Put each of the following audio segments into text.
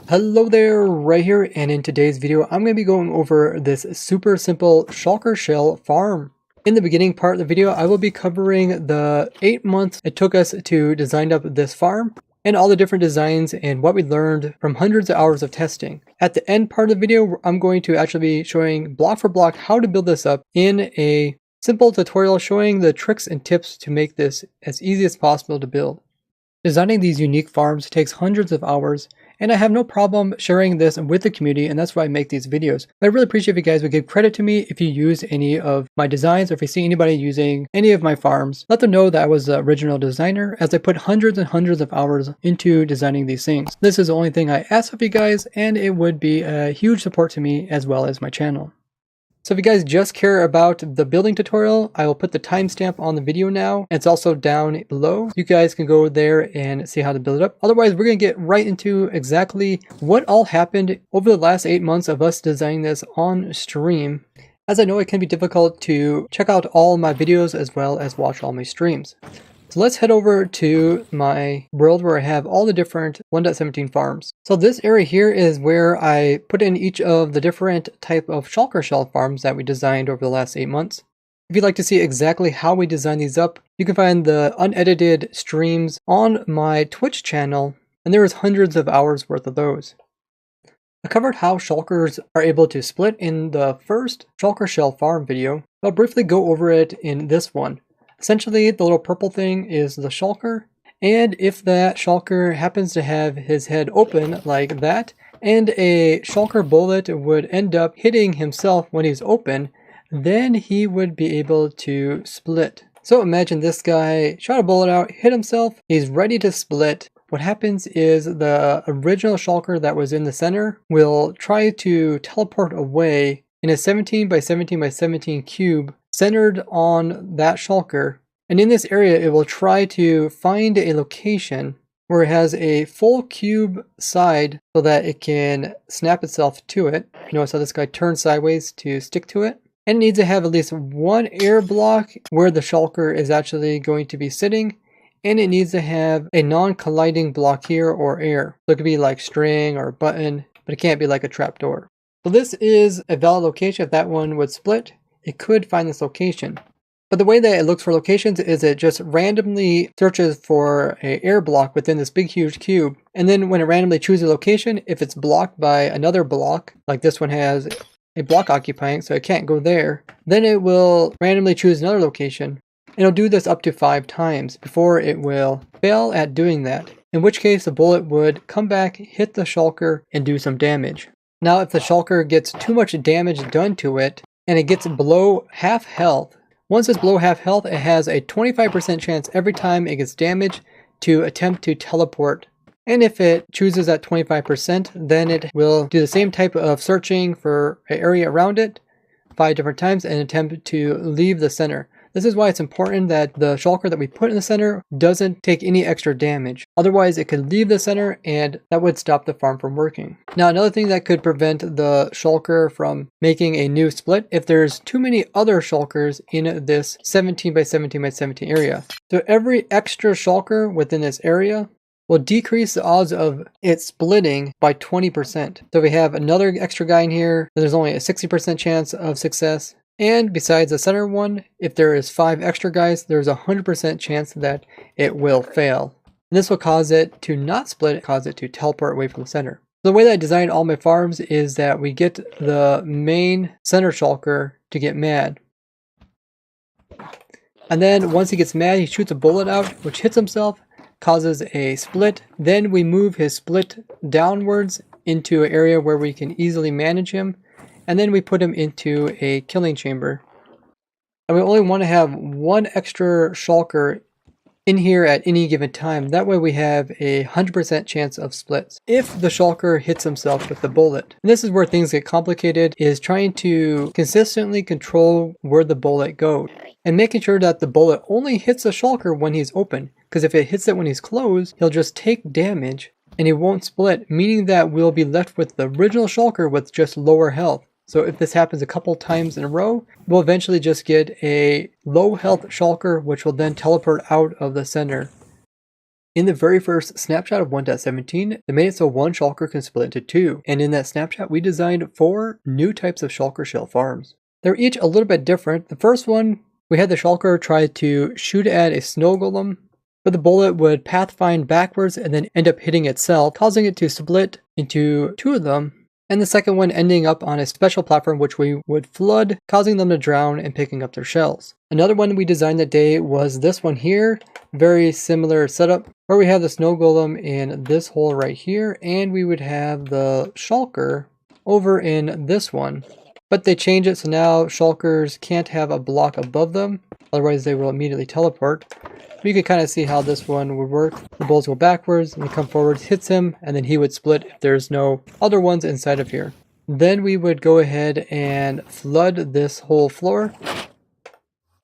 Hello there, right here, and in today's video I'm going to be going over this super simple shulker shell farm. In the beginning part of the video I will be covering the 8 months it took us to design up this farm and all the different designs and what we learned from hundreds of hours of testing. At the end part of the video I'm going to actually be showing block for block how to build this up in a simple tutorial showing the tricks and tips to make this as easy as possible to build. Designing these unique farms takes hundreds of hours, and I have no problem sharing this with the community, and that's why I make these videos. But I really appreciate if you guys would give credit to me if you use any of my designs, or if you see anybody using any of my farms. Let them know that I was the original designer, as I put hundreds and hundreds of hours into designing these things. This is the only thing I ask of you guys, and it would be a huge support to me as well as my channel. So if you guys just care about the building tutorial, I will put the timestamp on the video now. It's also down below. You guys can go there and see how to build it up. Otherwise, we're going to get right into exactly what all happened over the last 8 months of us designing this on stream. As I know, it can be difficult to check out all my videos as well as watch all my streams. So let's head over to my world where I have all the different 1.17 farms. So this area here is where I put in each of the different type of shulker shell farms that we designed over the last 8 months. If you'd like to see exactly how we design these up, you can find the unedited streams on my Twitch channel, and there is hundreds of hours worth of those. I covered how shulkers are able to split in the first shulker shell farm video. I'll briefly go over it in this one. Essentially, the little purple thing is the shulker, and if that shulker happens to have his head open like that, and a shulker bullet would end up hitting himself when he's open, then he would be able to split. So imagine this guy shot a bullet out, hit himself, he's ready to split. What happens is the original shulker that was in the center will try to teleport away in a 17 by 17 by 17 cube centered on that shulker, and in this area it will try to find a location where it has a full cube side so that it can snap itself to it. Notice how this guy turns sideways to stick to it, and it needs to have at least one air block where the shulker is actually going to be sitting, and it needs to have a non-colliding block here or air. So it could be like string or button, but it can't be like a trapdoor. So this is a valid location. If that one would split, it could find this location. But the way that it looks for locations is it just randomly searches for an air block within this big huge cube. And then when it randomly chooses a location, if it's blocked by another block, like this one has a block occupying, so it can't go there, then it will randomly choose another location. And it'll do this up to 5 times before it will fail at doing that. In which case the bullet would come back, hit the shulker, and do some damage. Now if the shulker gets too much damage done to it, and it gets below half health. Once it's below half health, it has a 25% chance every time it gets damaged to attempt to teleport. And if it chooses that 25%, then it will do the same type of searching for an area around it 5 different times and attempt to leave the center. This is why it's important that the shulker that we put in the center doesn't take any extra damage. Otherwise, it could leave the center and that would stop the farm from working. Now, another thing that could prevent the shulker from making a new split, if there's too many other shulkers in this 17 by 17 by 17 area. So every extra shulker within this area will decrease the odds of it splitting by 20%. So we have another extra guy in here, there's only a 60% chance of success. And besides the center one, if there is 5 extra guys, there's a 100% chance that it will fail. And this will cause it to not split, cause it to teleport away from the center. The way that I designed all my farms is that we get the main center shulker to get mad. And then once he gets mad, he shoots a bullet out, which hits himself, causes a split. Then we move his split downwards into an area where we can easily manage him. And then we put him into a killing chamber. And we only want to have 1 extra shulker in here at any given time. That way we have a 100% chance of splits if the shulker hits himself with the bullet. And this is where things get complicated, is trying to consistently control where the bullet goes. And making sure that the bullet only hits the shulker when he's open. Because if it hits it when he's closed, he'll just take damage and he won't split, meaning that we'll be left with the original shulker with just lower health. So if this happens a couple times in a row, we'll eventually just get a low health shulker, which will then teleport out of the center. In the very first snapshot of 1.17, they made it so one shulker can split into two, and in that snapshot we designed 4 new types of shulker shell farms. They're each a little bit different. The first one, we had the shulker try to shoot at a snow golem, but the bullet would pathfind backwards and then end up hitting itself, causing it to split into 2 of them. And the second one ending up on a special platform which we would flood, causing them to drown and picking up their shells. Another one we designed that day was this one here. Very similar setup, where we have the snow golem in this hole right here, and we would have the shulker over in this one. But they changed it so now shulkers can't have a block above them, otherwise they will immediately teleport. You can kind of see how this one would work. The bullets go backwards and they come forwards, hits him, and then he would split if there's no other ones inside of here. Then we would go ahead and flood this whole floor.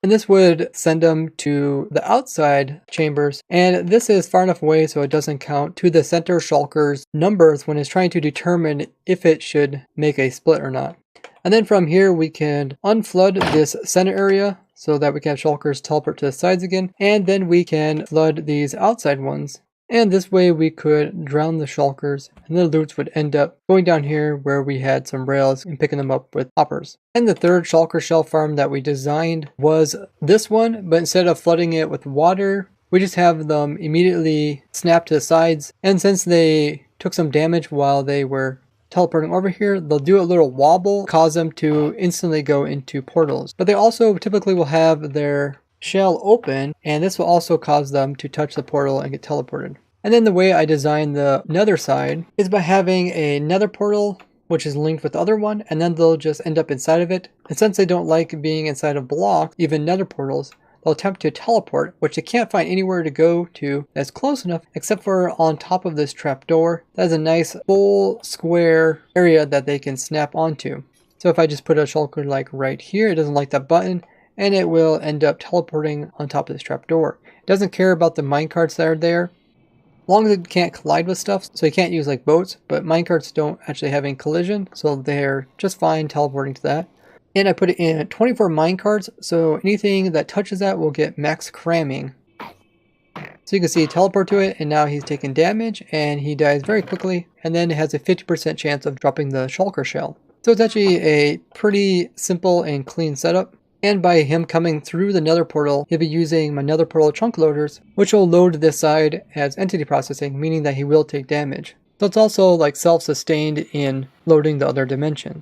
And this would send them to the outside chambers. And this is far enough away so it doesn't count to the center shulker's numbers when it's trying to determine if it should make a split or not. And then from here we can unflood this center area so that we can have shulkers teleport to the sides again. And then we can flood these outside ones. And this way we could drown the shulkers, and the loots would end up going down here where we had some rails and picking them up with hoppers. And the third shulker shell farm that we designed was this one, but instead of flooding it with water, we just have them immediately snap to the sides. And since they took some damage while they were teleporting over here, they'll do a little wobble, cause them to instantly go into portals. But they also typically will have their shell open, and this will also cause them to touch the portal and get teleported. And then the way I designed the nether side is by having a nether portal which is linked with the other one, and then they'll just end up inside of it. And since they don't like being inside of blocks, even nether portals, they'll attempt to teleport, which they can't find anywhere to go to that's close enough except for on top of this trapdoor. That is a nice full square area that they can snap onto. So if I just put a shulker like right here, it doesn't like that button, and it will end up teleporting on top of this trapdoor. It doesn't care about the minecarts that are there, as long as it can't collide with stuff. So you can't use like boats, but minecarts don't actually have any collision, so they're just fine teleporting to that. And I put it in 24 minecarts, so anything that touches that will get max cramming. So you can see teleport to it, and now he's taking damage, and he dies very quickly, and then it has a 50% chance of dropping the shulker shell. So it's actually a pretty simple and clean setup. And by him coming through the nether portal, he'll be using my nether portal chunk loaders, which will load this side as entity processing, meaning that he will take damage. So it's also like self-sustained in loading the other dimension.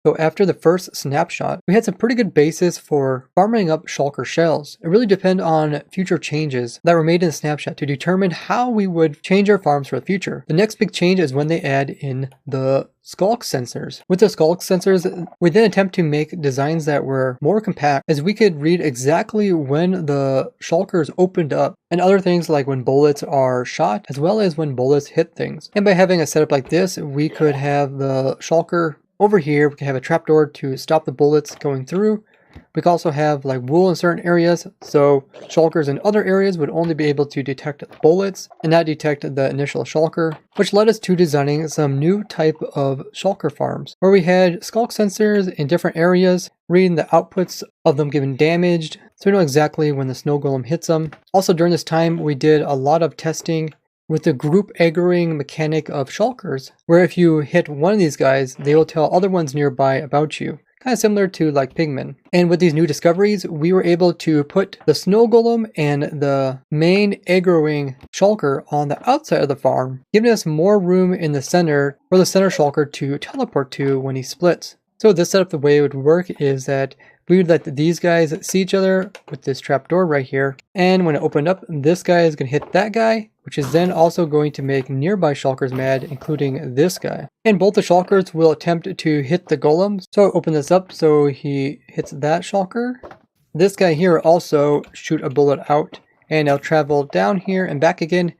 So after the first snapshot, we had some pretty good basis for farming up shulker shells. It really depended on future changes that were made in the snapshot to determine how we would change our farms for the future. The next big change is when they add in the skulk sensors. With the skulk sensors, we then attempt to make designs that were more compact, as we could read exactly when the shulkers opened up, and other things like when bullets are shot, as well as when bullets hit things. And by having a setup like this, we could have the shulker over here. We can have a trapdoor to stop the bullets going through. We can also have like wool in certain areas, so shulkers in other areas would only be able to detect bullets and not detect the initial shulker, which led us to designing some new type of shulker farms, where we had skulk sensors in different areas, reading the outputs of them getting damaged, so we know exactly when the snow golem hits them. Also during this time, we did a lot of testing with the group aggroing mechanic of shulkers, where if you hit one of these guys, they will tell other ones nearby about you. Kind of similar to like pigmen. And with these new discoveries, we were able to put the snow golem and the main aggroing shulker on the outside of the farm, giving us more room in the center for the center shulker to teleport to when he splits. So this setup, the way it would work is that we would let these guys see each other with this trapdoor right here. And when it opened up, this guy is going to hit that guy, which is then also going to make nearby shulkers mad, including this guy. And both the shulkers will attempt to hit the golem. So I'll open this up so he hits that shulker. This guy here also shoot a bullet out, and it'll travel down here and back again.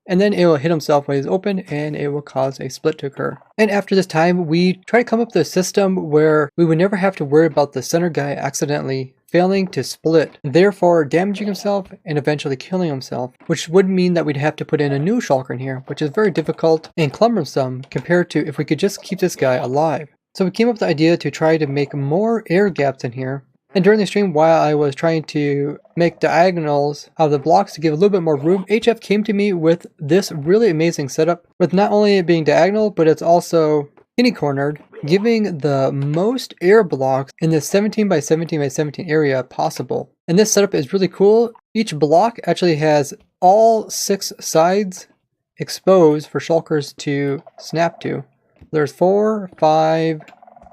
And then it will hit himself when he's open, and it will cause a split to occur. And after this time, we try to come up with a system where we would never have to worry about the center guy accidentally failing to split, therefore damaging himself and eventually killing himself, which would mean that we'd have to put in a new shulker in here, which is very difficult and cumbersome compared to if we could just keep this guy alive. So we came up with the idea to try to make more air gaps in here, And during the stream, while I was trying to make diagonals out of the blocks to give a little bit more room, HF came to me with this really amazing setup with not only it being diagonal, but it's also skinny cornered, giving the most air blocks in this 17 by 17 by 17 area possible. And this setup is really cool. Each block actually has all 6 sides exposed for shulkers to snap to. There's 4, 5,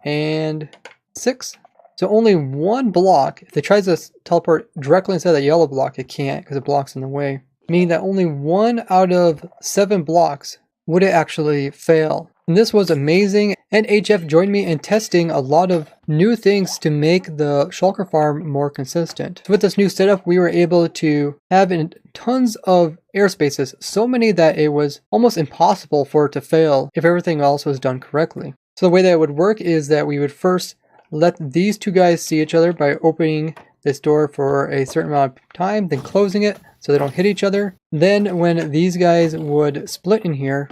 and 6. So only one block, if it tries to teleport directly inside that yellow block, it can't because it blocks in the way. Meaning that only 1 out of 7 blocks would it actually fail. And this was amazing, and HF joined me in testing a lot of new things to make the shulker farm more consistent. So with this new setup, we were able to have tons of air spaces, so many that it was almost impossible for it to fail if everything else was done correctly. So the way that it would work is that we would first let these two guys see each other by opening this door for a certain amount of time, then closing it so they don't hit each other. Then when these guys would split in here,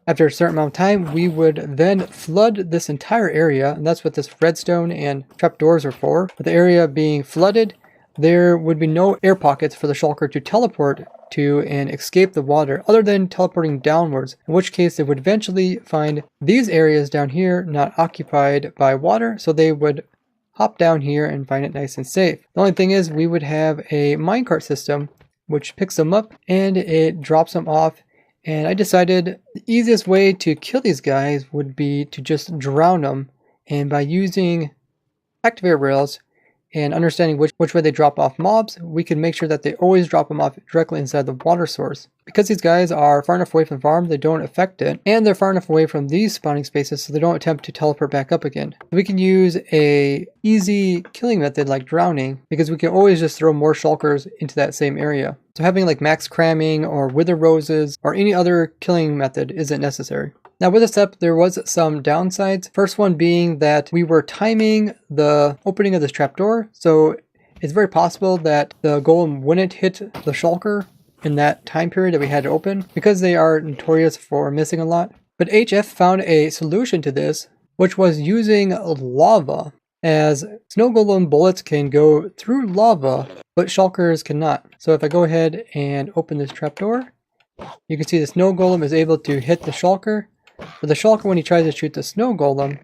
after a certain amount of time, we would then flood this entire area, and that's what this redstone and trapdoors are for. With the area being flooded, there would be no air pockets for the shulker to teleport to and escape the water other than teleporting downwards, in which case they would eventually find these areas down here not occupied by water, so they would hop down here and find it nice and safe. The only thing is we would have a minecart system which picks them up and it drops them off. And I decided the easiest way to kill these guys would be to just drown them. And by using activator rails and understanding which way they drop off mobs, we can make sure that they always drop them off directly inside the water source. Because these guys are far enough away from the farm, they don't affect it. And they're far enough away from these spawning spaces so they don't attempt to teleport back up again. We can use a easy killing method like drowning, because we can always just throw more shulkers into that same area. So having like max cramming or wither roses or any other killing method isn't necessary. Now with this step, there was some downsides. First one being that we were timing the opening of this trapdoor, so it's very possible that the golem wouldn't hit the shulker in that time period that we had to open, because they are notorious for missing a lot. But HF found a solution to this, which was using lava, as snow golem bullets can go through lava, but shulkers cannot. So if I go ahead and open this trapdoor, you can see the snow golem is able to hit the shulker. But the shulker, when he tries to shoot the snow golem,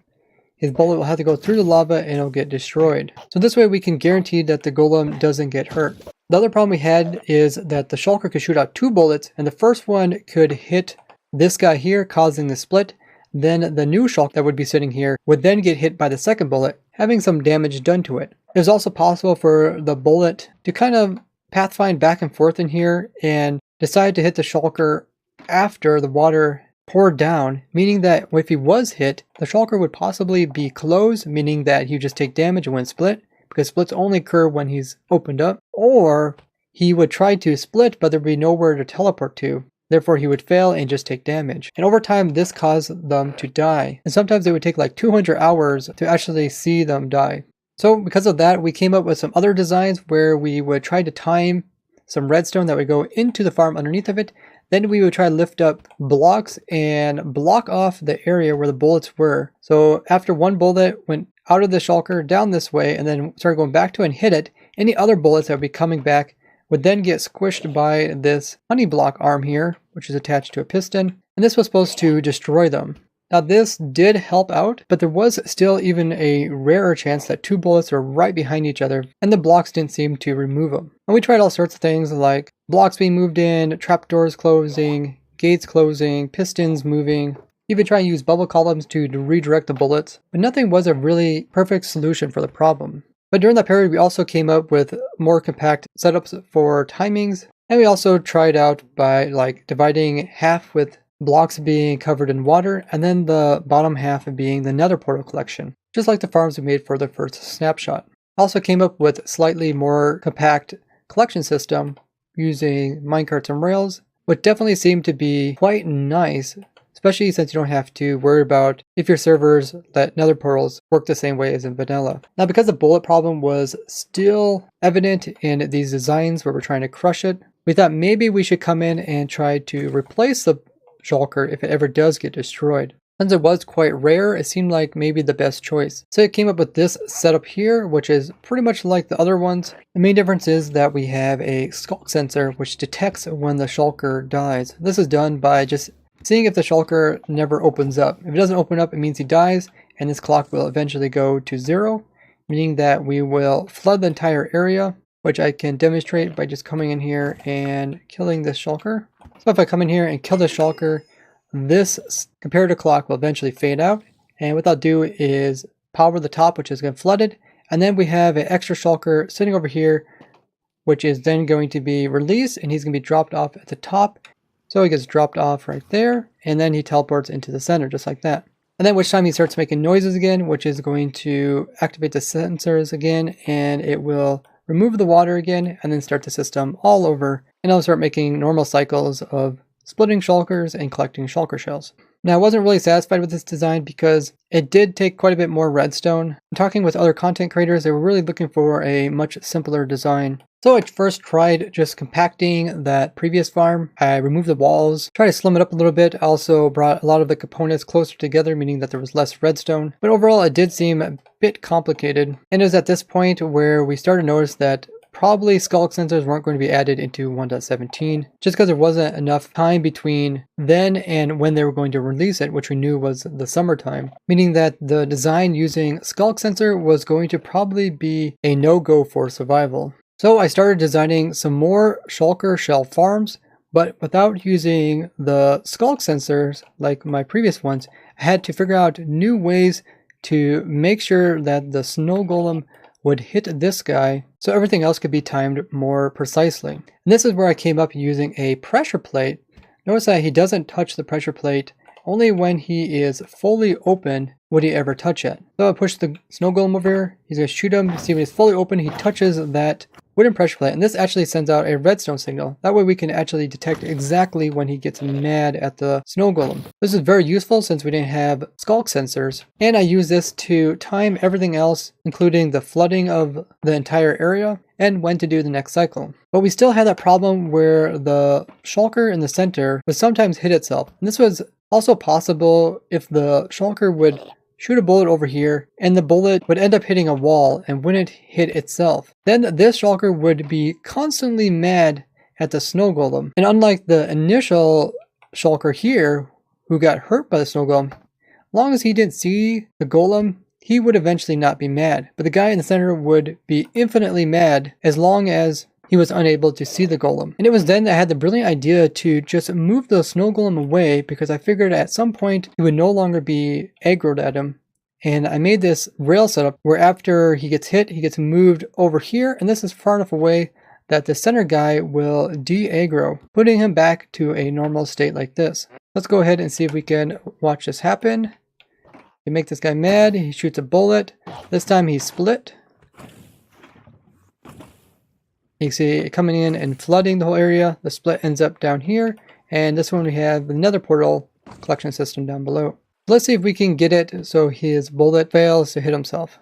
his bullet will have to go through the lava and it'll get destroyed. So this way we can guarantee that the golem doesn't get hurt. The other problem we had is that the shulker could shoot out 2 bullets, and the first one could hit this guy here, causing the split. Then the new shulker that would be sitting here would then get hit by the second bullet, having some damage done to it. It was also possible for the bullet to kind of pathfind back and forth in here and decide to hit the shulker after the water poured down, meaning that if he was hit, the shulker would possibly be closed, meaning that he would just take damage and wouldn't split, because splits only occur when he's opened up, or he would try to split but there'd be nowhere to teleport to. Therefore he would fail and just take damage. And over time this caused them to die. And sometimes it would take like 200 hours to actually see them die. So because of that, we came up with some other designs where we would try to time some redstone that would go into the farm underneath of it. Then we would try to lift up blocks and block off the area where the bullets were. So after one bullet went out of the shulker down this way and then started going back to it and hit it, any other bullets that would be coming back would then get squished by this honey block arm here, which is attached to a piston. And this was supposed to destroy them. Now this did help out, but there was still even a rarer chance that 2 bullets were right behind each other and the blocks didn't seem to remove them. And we tried all sorts of things like blocks being moved in, trapdoors closing, gates closing, pistons moving, even trying to use bubble columns to redirect the bullets, but nothing was a really perfect solution for the problem. But during that period we also came up with more compact setups for timings, and we also tried out by like dividing half with blocks being covered in water, and then the bottom half being the nether portal collection, just like the farms we made for the first snapshot. Also came up with slightly more compact collection system using minecarts and rails, which definitely seemed to be quite nice, especially since you don't have to worry about if your servers let nether portals work the same way as in vanilla. Now because the bullet problem was still evident in these designs where we're trying to crush it, we thought maybe we should come in and try to replace the shulker if it ever does get destroyed. Since it was quite rare, it seemed like maybe the best choice. So it came up with this setup here, which is pretty much like the other ones. The main difference is that we have a skulk sensor which detects when the shulker dies. This is done by just seeing if the shulker never opens up. If it doesn't open up, it means he dies, and this clock will eventually go to 0, meaning that we will flood the entire area, which I can demonstrate by just coming in here and killing this shulker. So if I come in here and kill the shulker, this comparator clock will eventually fade out, and what I'll do is power the top, which is going to flood it, and then we have an extra shulker sitting over here, which is then going to be released, and he's going to be dropped off at the top. So he gets dropped off right there, and then he teleports into the center just like that. And then which time he starts making noises again, which is going to activate the sensors again, and it will remove the water again, and then start the system all over, and I'll start making normal cycles of splitting shulkers and collecting shulker shells. Now I wasn't really satisfied with this design because it did take quite a bit more redstone. Talking with other content creators, they were really looking for a much simpler design. So I first tried just compacting that previous farm. I removed the walls, tried to slim it up a little bit. I also brought a lot of the components closer together, meaning that there was less redstone. But overall it did seem a bit complicated. And it was at this point where we started to notice that probably skulk sensors weren't going to be added into 1.17 just because there wasn't enough time between then and when they were going to release it, which we knew was the summertime, meaning that the design using skulk sensor was going to probably be a no-go for survival. So I started designing some more shulker shell farms, but without using the skulk sensors like my previous ones. I had to figure out new ways to make sure that the snow golem would hit this guy so everything else could be timed more precisely. And this is where I came up using a pressure plate. Notice that he doesn't touch the pressure plate. Only when he is fully open would he ever touch it. So I push the snow golem over here. He's going to shoot him. See when he's fully open, he touches that wooden pressure plate. And this actually sends out a redstone signal. That way we can actually detect exactly when he gets mad at the snow golem. This is very useful since we didn't have skulk sensors. And I use this to time everything else, including the flooding of the entire area and when to do the next cycle. But we still had that problem where the shulker in the center would sometimes hit itself. And this was also possible if the shulker would shoot a bullet over here and the bullet would end up hitting a wall and wouldn't hit itself. Then this shulker would be constantly mad at the snow golem. And unlike the initial shulker here who got hurt by the snow golem, as long as he didn't see the golem, he would eventually not be mad. But the guy in the center would be infinitely mad as long as he was unable to see the golem. And it was then that I had the brilliant idea to just move the snow golem away because I figured at some point he would no longer be aggroed at him. And I made this rail setup where after he gets hit, he gets moved over here. And this is far enough away that the center guy will de-aggro, putting him back to a normal state like this. Let's go ahead and see if we can watch this happen. You make this guy mad, he shoots a bullet. This time he's split. You see it coming in and flooding the whole area. The split ends up down here. And this one we have the nether portal collection system down below. Let's see if we can get it so his bullet fails to hit himself.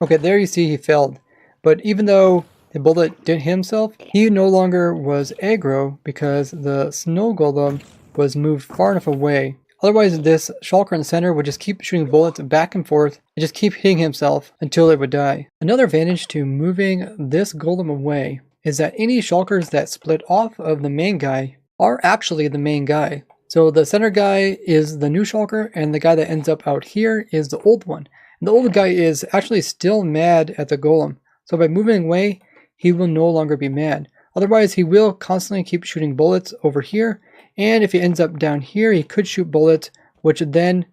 Okay, there you see he failed. But even though the bullet didn't hit himself, he no longer was aggro because the snow golem was moved far enough away. Otherwise, this shulker in the center would just keep shooting bullets back and forth and just keep hitting himself until it would die. Another advantage to moving this golem away is that any shulkers that split off of the main guy are actually the main guy. So the center guy is the new shulker and the guy that ends up out here is the old one. And the old guy is actually still mad at the golem. So by moving away, he will no longer be mad. Otherwise, he will constantly keep shooting bullets over here. And if he ends up down here, he could shoot bullets, which then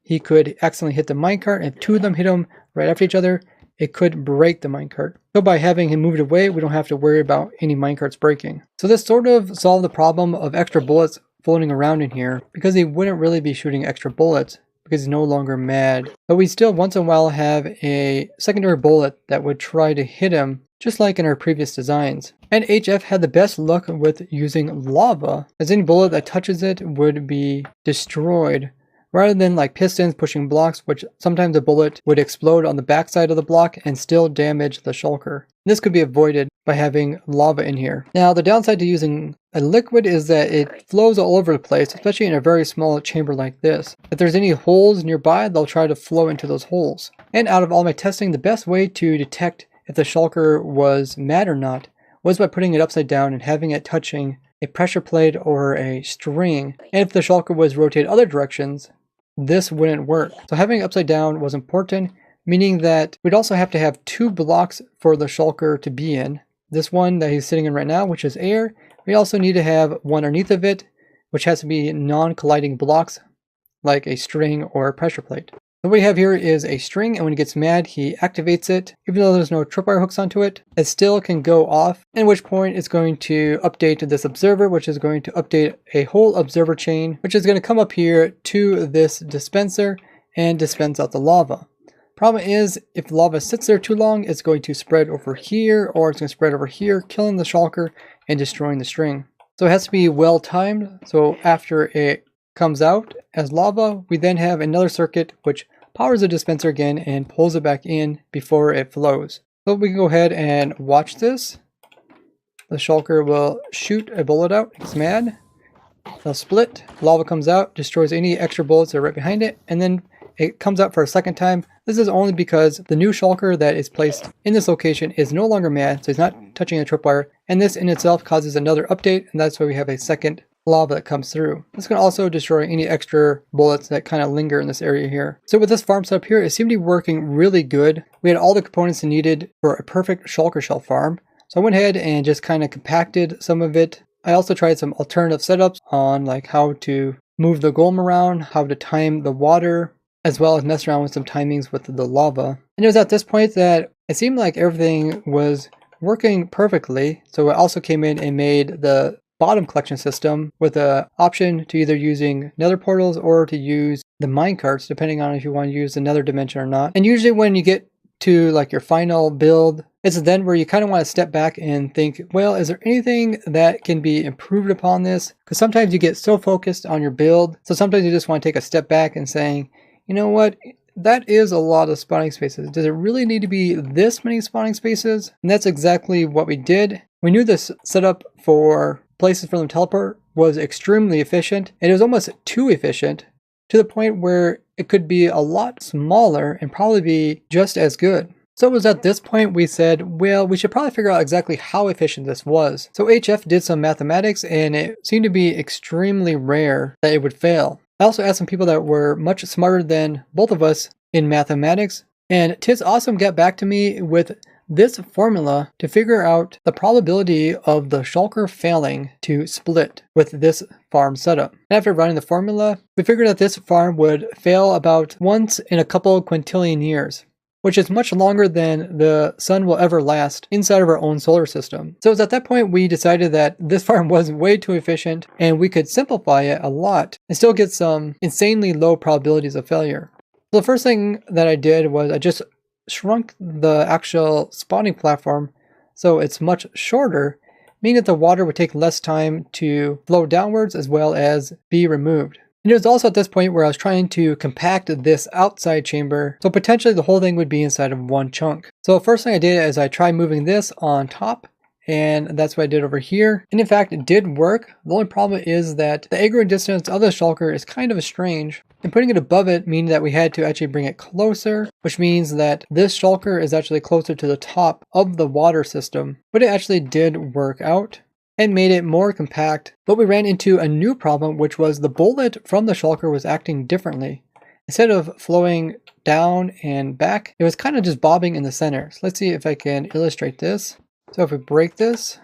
he could accidentally hit the minecart. And if two of them hit him right after each other, it could break the minecart. So by having him moved away, we don't have to worry about any minecarts breaking. So this sort of solved the problem of extra bullets floating around in here because he wouldn't really be shooting extra bullets because he's no longer mad. But we still once in a while have a secondary bullet that would try to hit him just like in our previous designs. And HF had the best luck with using lava, as any bullet that touches it would be destroyed rather than like pistons pushing blocks, which sometimes a bullet would explode on the backside of the block and still damage the shulker. This could be avoided by having lava in here. Now the downside to using a liquid is that it flows all over the place, especially in a very small chamber like this. If there's any holes nearby, they'll try to flow into those holes. And out of all my testing, the best way to detect if the shulker was mad or not was by putting it upside down and having it touching a pressure plate or a string. And if the shulker was rotated other directions, this wouldn't work. So having it upside down was important, meaning that we'd also have to have 2 blocks for the shulker to be in. This one that he's sitting in right now, which is air. We also need to have one underneath of it, which has to be non-colliding blocks, like a string or a pressure plate. So what we have here is a string, and when he gets mad, he activates it. Even though there's no tripwire hooks onto it, it still can go off, at which point it's going to update this observer, which is going to update a whole observer chain, which is going to come up here to this dispenser and dispense out the lava. Problem is, if the lava sits there too long, it's going to spread over here, or it's going to spread over here, killing the shulker and destroying the string. So it has to be well timed. So after it comes out as lava, we then have another circuit which powers the dispenser again and pulls it back in before it flows. So we can go ahead and watch this. The shulker will shoot a bullet out. It's mad. They'll split. Lava comes out, destroys any extra bullets that are right behind it, and then it comes out for a second time. This is only because the new shulker that is placed in this location is no longer mad, so he's not touching a tripwire, and this in itself causes another update, and that's why we have a second lava that comes through. This can also destroy any extra bullets that kind of linger in this area here. So with this farm setup here, it seemed to be working really good. We had all the components needed for a perfect shulker shell farm. So I went ahead and just kind of compacted some of it. I also tried some alternative setups on like how to move the golem around, how to time the water, as well as mess around with some timings with the lava. And it was at this point that it seemed like everything was working perfectly. So I also came in and made the bottom collection system with the option to either using nether portals or to use the minecarts, depending on if you want to use the nether dimension or not. And usually when you get to like your final build, it's then where you kind of want to step back and think, well, is there anything that can be improved upon this? Because sometimes you get so focused on your build, so sometimes you just want to take a step back and saying, you know what, that is a lot of spawning spaces. Does it really need to be this many spawning spaces? And that's exactly what we did. We knew this setup for places for them to teleport was extremely efficient, and it was almost too efficient to the point where it could be a lot smaller and probably be just as good. So it was at this point we said, well, we should probably figure out exactly how efficient this was. So HF did some mathematics, and it seemed to be extremely rare that it would fail. I also asked some people that were much smarter than both of us in mathematics, and Tis Awesome got back to me with this formula to figure out the probability of the shulker failing to split with this farm setup. And after running the formula, we figured that this farm would fail about once in a couple quintillion years, which is much longer than the sun will ever last inside of our own solar system. So it was at that point we decided that this farm was way too efficient and we could simplify it a lot and still get some insanely low probabilities of failure. So the first thing that I did was I just shrunk the actual spawning platform so it's much shorter, meaning that the water would take less time to flow downwards as well as be removed. And it was also at this point where I was trying to compact this outside chamber, so potentially the whole thing would be inside of one chunk. So the first thing I did is I tried moving this on top, and that's what I did over here. And in fact, it did work. The only problem is that the aggregate distance of the shulker is kind of strange. And putting it above it means that we had to actually bring it closer, which means that this shulker is actually closer to the top of the water system. But it actually did work out and made it more compact. But we ran into a new problem, which was the bullet from the shulker was acting differently. Instead of flowing down and back, it was kind of just bobbing in the center. So let's see if I can illustrate this. So if we break this,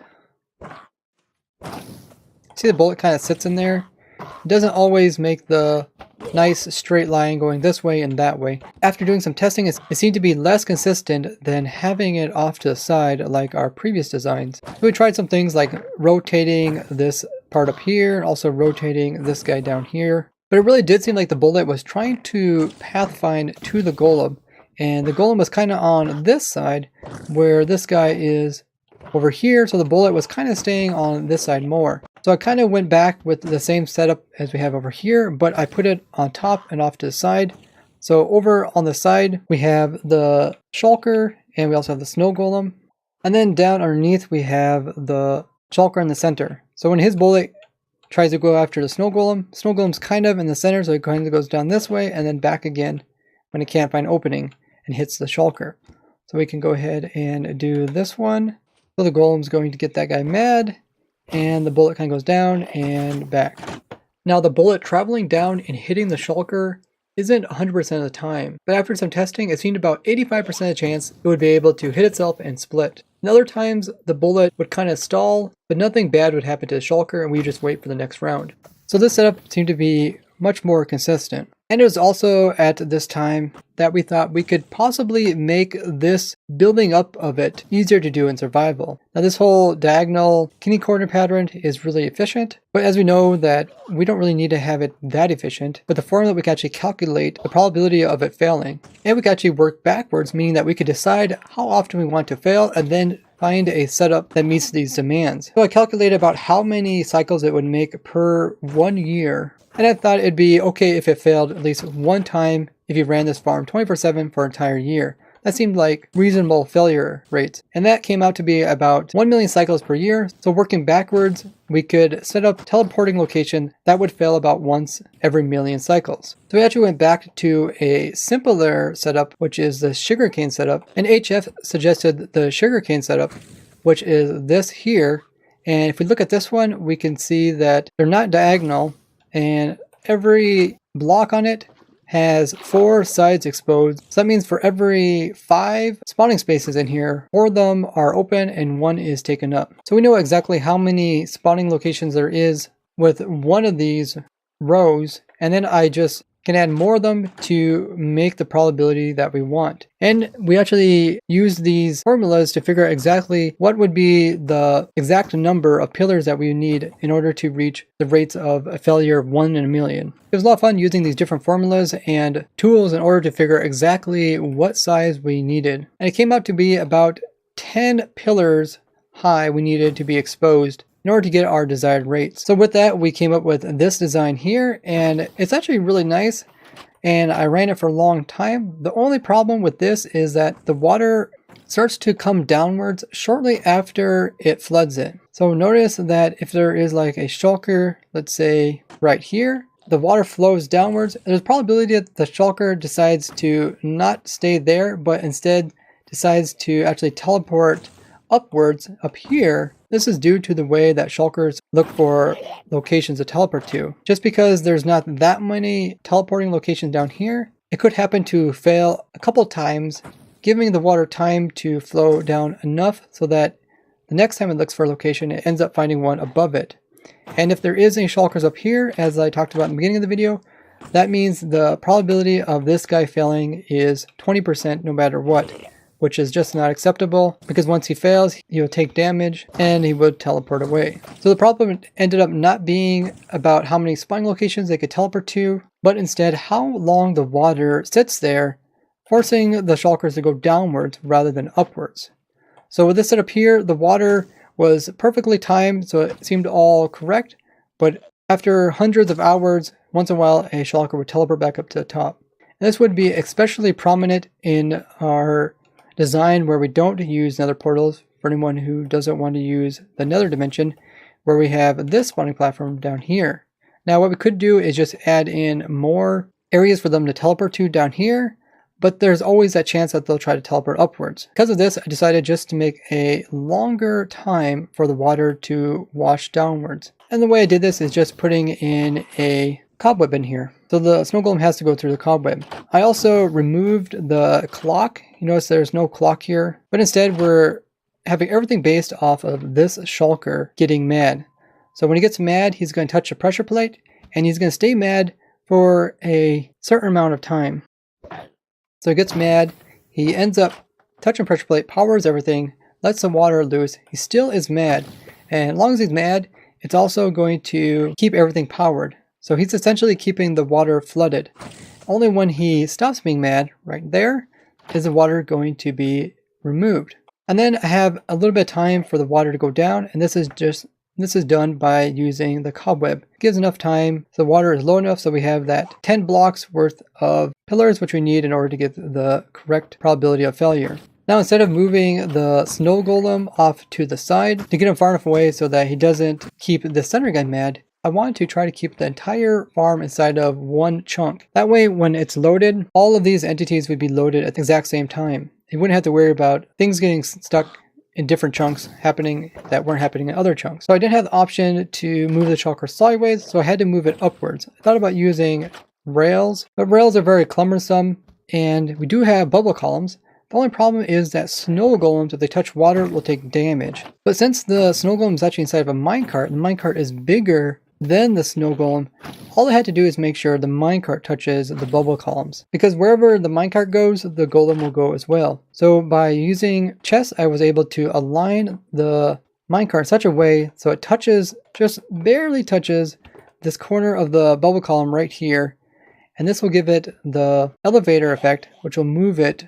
see the bullet kind of sits in there. It doesn't always make the nice straight line going this way and that way. After doing some testing, it seemed to be less consistent than having it off to the side like our previous designs. So we tried some things like rotating this part up here and also rotating this guy down here. But it really did seem like the bullet was trying to pathfind to the golem. And the golem was kind of on this side where this guy is over here, so the bullet was kind of staying on this side more. So I kind of went back with the same setup as we have over here, but I put it on top and off to the side. So over on the side, we have the shulker, and we also have the snow golem. And then down underneath, we have the shulker in the center. So when his bullet tries to go after the snow golem's kind of in the center, so it kind of goes down this way and then back again when it can't find an opening and hits the shulker. So we can go ahead and do this one. So the golem's going to get that guy mad, and the bullet kind of goes down and back. Now the bullet traveling down and hitting the shulker isn't 100% of the time, but after some testing, it seemed about 85% of the chance it would be able to hit itself and split. And other times, the bullet would kind of stall, but nothing bad would happen to the shulker, and we just wait for the next round. So this setup seemed to be much more consistent. And it was also at this time that we thought we could possibly make this building up of it easier to do in survival. Now this whole diagonal kidney corner pattern is really efficient, but as we know that we don't really need to have it that efficient, but the formula we can actually calculate the probability of it failing. And we can actually work backwards, meaning that we could decide how often we want to fail and then find a setup that meets these demands. So I calculated about how many cycles it would make per 1 year. And I thought it'd be okay if it failed at least one time if you ran this farm 24/7 for an entire year. That seemed like reasonable failure rates. And that came out to be about 1 million cycles per year. So working backwards, we could set up a teleporting location that would fail about once every million cycles. So we actually went back to a simpler setup, which is the sugarcane setup. And HF suggested the sugarcane setup, which is this here. And if we look at this one, we can see that they're not diagonal, and every block on it has 4 sides exposed. So that means for every 5 spawning spaces in here, 4 of them are open and 1 is taken up. So we know exactly how many spawning locations there is with one of these rows, and then I just can add more of them to make the probability that we want. And we actually use these formulas to figure out exactly what would be the exact number of pillars that we need in order to reach the rates of a failure of 1 in a million. It was a lot of fun using these different formulas and tools in order to figure exactly what size we needed. And it came out to be about 10 pillars high we needed to be exposed in order to get our desired rates. So with that, we came up with this design here, and it's actually really nice, and I ran it for a long time. The only problem with this is that the water starts to come downwards shortly after it floods it. So notice that if there is like a shulker, let's say right here, the water flows downwards. There's a probability that the shulker decides to not stay there, but instead decides to actually teleport upwards up here. This is due to the way that shulkers look for locations to teleport to. Just because there's not that many teleporting locations down here, it could happen to fail a couple times, giving the water time to flow down enough so that the next time it looks for a location, it ends up finding one above it. And if there is any shulkers up here, as I talked about in the beginning of the video, that means the probability of this guy failing is 20% no matter what, which is just not acceptable, because once he fails, he will take damage and he would teleport away. So the problem ended up not being about how many spawning locations they could teleport to, but instead how long the water sits there, forcing the shulkers to go downwards rather than upwards. So with this setup here, the water was perfectly timed, so it seemed all correct, but after hundreds of hours, once in a while, a shulker would teleport back up to the top. And this would be especially prominent in our design where we don't use nether portals, for anyone who doesn't want to use the nether dimension, where we have this spawning platform down here. Now what we could do is just add in more areas for them to teleport to down here, but there's always that chance that they'll try to teleport upwards. Because of this, I decided just to make a longer time for the water to wash downwards. And the way I did this is just putting in a cobweb in here. So the snow golem has to go through the cobweb. I also removed the clock. You notice there's no clock here, but instead we're having everything based off of this shulker getting mad. So when he gets mad, he's going to touch the pressure plate, and he's going to stay mad for a certain amount of time. So he gets mad, he ends up touching pressure plate, powers everything, lets the water loose. He still is mad, and as long as he's mad, it's also going to keep everything powered. So he's essentially keeping the water flooded. Only when he stops being mad, right there, is the water going to be removed. And then I have a little bit of time for the water to go down, and this is done by using the cobweb. It gives enough time, so the water is low enough so we have that 10 blocks worth of pillars which we need in order to get the correct probability of failure. Now instead of moving the snow golem off to the side to get him far enough away so that he doesn't keep the center guy mad, I wanted to try to keep the entire farm inside of one chunk. That way when it's loaded, all of these entities would be loaded at the exact same time. You wouldn't have to worry about things getting stuck in different chunks happening that weren't happening in other chunks. So I didn't have the option to move the shulker sideways, so I had to move it upwards. I thought about using rails, but rails are very cumbersome, and we do have bubble columns. The only problem is that snow golems, if they touch water, will take damage. But since the snow golem is actually inside of a minecart, and the minecart is bigger than the snow golem, all I had to do is make sure the minecart touches the bubble columns. Because wherever the minecart goes, the golem will go as well. So by using chess, I was able to align the minecart in such a way so it touches, just barely touches, this corner of the bubble column right here. And this will give it the elevator effect, which will move it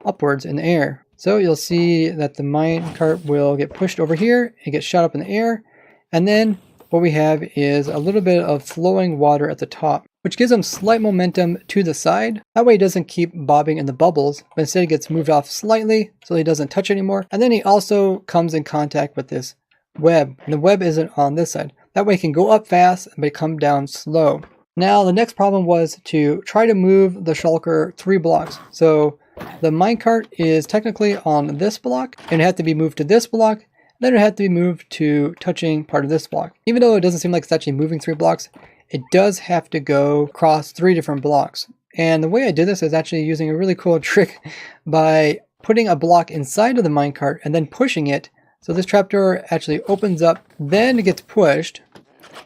upwards in the air. So you'll see that the minecart will get pushed over here, it gets shot up in the air, and then what we have is a little bit of flowing water at the top, which gives him slight momentum to the side. That way he doesn't keep bobbing in the bubbles, but instead he gets moved off slightly so he doesn't touch anymore. And then he also comes in contact with this web, and the web isn't on this side. That way he can go up fast but come down slow. Now the next problem was to try to move the shulker 3 blocks. So the minecart is technically on this block, and it had to be moved to this block. Then it had to be moved to touching part of this block. Even though it doesn't seem like it's actually moving 3 blocks, it does have to go across 3 different blocks. And the way I did this is actually using a really cool trick by putting a block inside of the minecart and then pushing it. So this trapdoor actually opens up, then it gets pushed.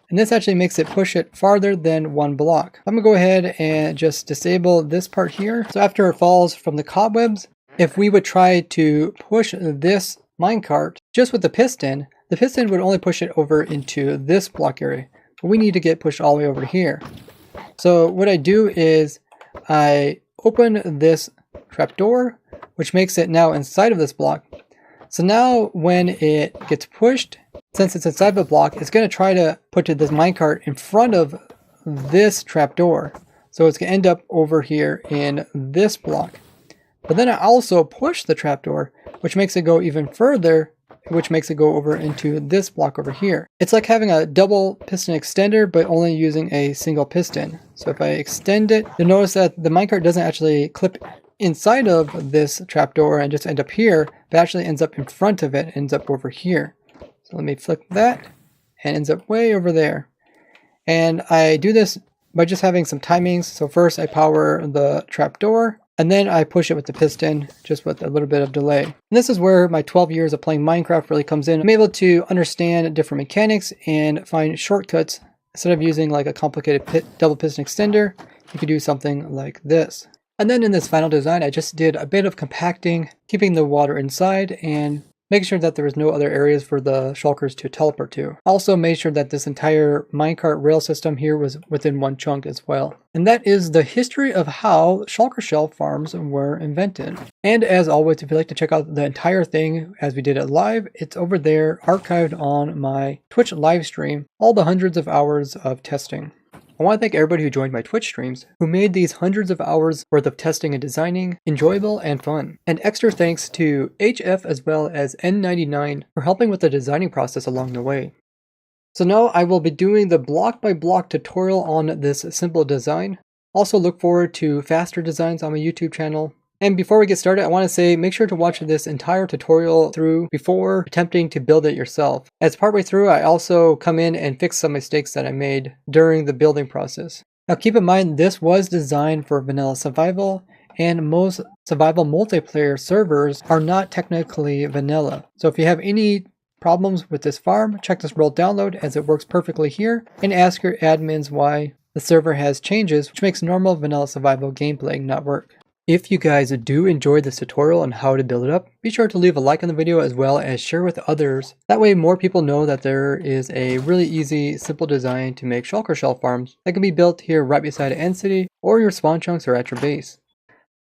And this actually makes it push it farther than 1 block. I'm gonna go ahead and just disable this part here. So after it falls from the cobwebs, if we would try to push this minecart just with the piston would only push it over into this block area. But we need to get pushed all the way over here. So what I do is I open this trapdoor, which makes it now inside of this block. So now when it gets pushed, since it's inside of a block, it's going to try to put this minecart in front of this trapdoor. So it's going to end up over here in this block. But then I also push the trapdoor, which makes it go even further, which makes it go over into this block over here. It's like having a double piston extender, but only using a single piston. So if I extend it, you'll notice that the minecart doesn't actually clip inside of this trapdoor and just end up here, but actually ends up in front of it, ends up over here. So let me flick that, and ends up way over there. And I do this by just having some timings. So first I power the trapdoor, and then I push it with the piston, just with a little bit of delay. And this is where my 12 years of playing Minecraft really comes in. I'm able to understand different mechanics and find shortcuts. Instead of using like a complicated double piston extender, you could do something like this. And then in this final design, I just did a bit of compacting, keeping the water inside and making sure that there was no other areas for the shulkers to teleport to. Also made sure that this entire minecart rail system here was within one chunk as well. And that is the history of how shulker shell farms were invented. And as always, if you'd like to check out the entire thing as we did it live, it's over there archived on my Twitch live stream, all the hundreds of hours of testing. I want to thank everybody who joined my Twitch streams, who made these hundreds of hours worth of testing and designing enjoyable and fun. And extra thanks to HF as well as N99 for helping with the designing process along the way. So now I will be doing the block by block tutorial on this simple design. Also look forward to faster designs on my YouTube channel. And before we get started, I want to say make sure to watch this entire tutorial through before attempting to build it yourself. As partway through, I also come in and fix some mistakes that I made during the building process. Now keep in mind, this was designed for vanilla survival, and most survival multiplayer servers are not technically vanilla. So if you have any problems with this farm, check this world download as it works perfectly here, and ask your admins why the server has changes, which makes normal vanilla survival gameplay not work. If you guys do enjoy this tutorial on how to build it up, be sure to leave a like on the video as well as share with others. That way more people know that there is a really easy, simple design to make shulker shell farms that can be built here right beside an end city or your spawn chunks or at your base.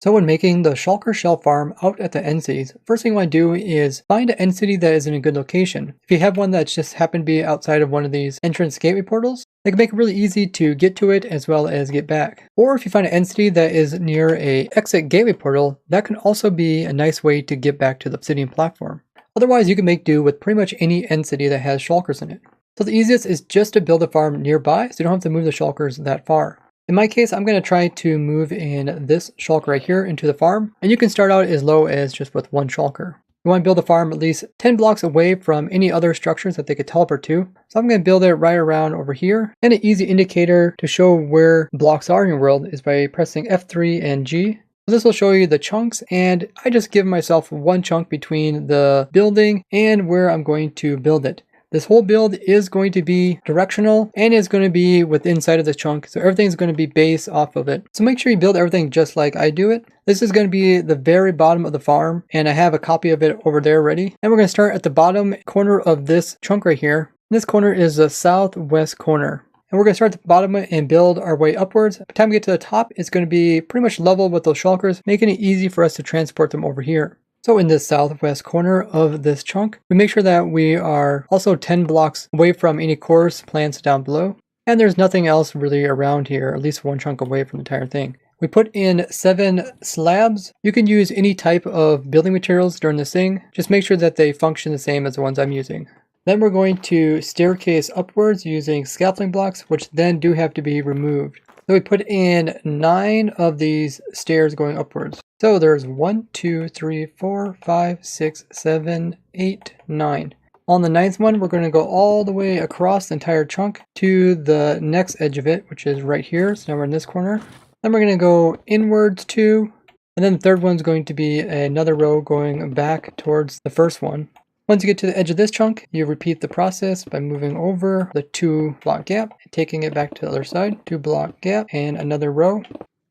So when making the shulker shell farm out at the end cities, first thing you want to do is find an end city that is in a good location. If you have one that's just happened to be outside of one of these entrance gateway portals, they can make it really easy to get to it as well as get back. Or if you find an end city that is near a exit gateway portal, that can also be a nice way to get back to the obsidian platform. Otherwise, you can make do with pretty much any end city that has shulkers in it. So the easiest is just to build a farm nearby so you don't have to move the shulkers that far. In my case, I'm going to try to move in this shulker right here into the farm, and you can start out as low as just with one shulker. You want to build a farm at least 10 blocks away from any other structures that they could teleport to. So I'm going to build it right around over here. And an easy indicator to show where blocks are in your world is by pressing F3 and G. So this will show you the chunks, and I just give myself one chunk between the building and where I'm going to build it. This whole build is going to be directional and is going to be within inside of the chunk. So everything's going to be based off of it. So make sure you build everything just like I do it. This is going to be the very bottom of the farm, and I have a copy of it over there ready. And we're going to start at the bottom corner of this chunk right here. This corner is the southwest corner. And we're going to start at the bottom and build our way upwards. By the time we get to the top, it's going to be pretty much level with those shulkers, making it easy for us to transport them over here. So in this southwest corner of this chunk, we make sure that we are also 10 blocks away from any coarse plants down below. And there's nothing else really around here, at least one chunk away from the entire thing. We put in 7 slabs. You can use any type of building materials during this thing. Just make sure that they function the same as the ones I'm using. Then we're going to staircase upwards using scaffolding blocks, which then do have to be removed. So we put in 9 of these stairs going upwards. So there's 1, 2, 3, 4, 5, 6, 7, 8, 9. On the 9th one, we're going to go all the way across the entire chunk to the next edge of it, which is right here. So now we're in this corner. Then we're going to go inwards 2, and then the third one's going to be another row going back towards the first one. Once you get to the edge of this chunk, you repeat the process by moving over the 2 block gap, and taking it back to the other side. 2 block gap and another row,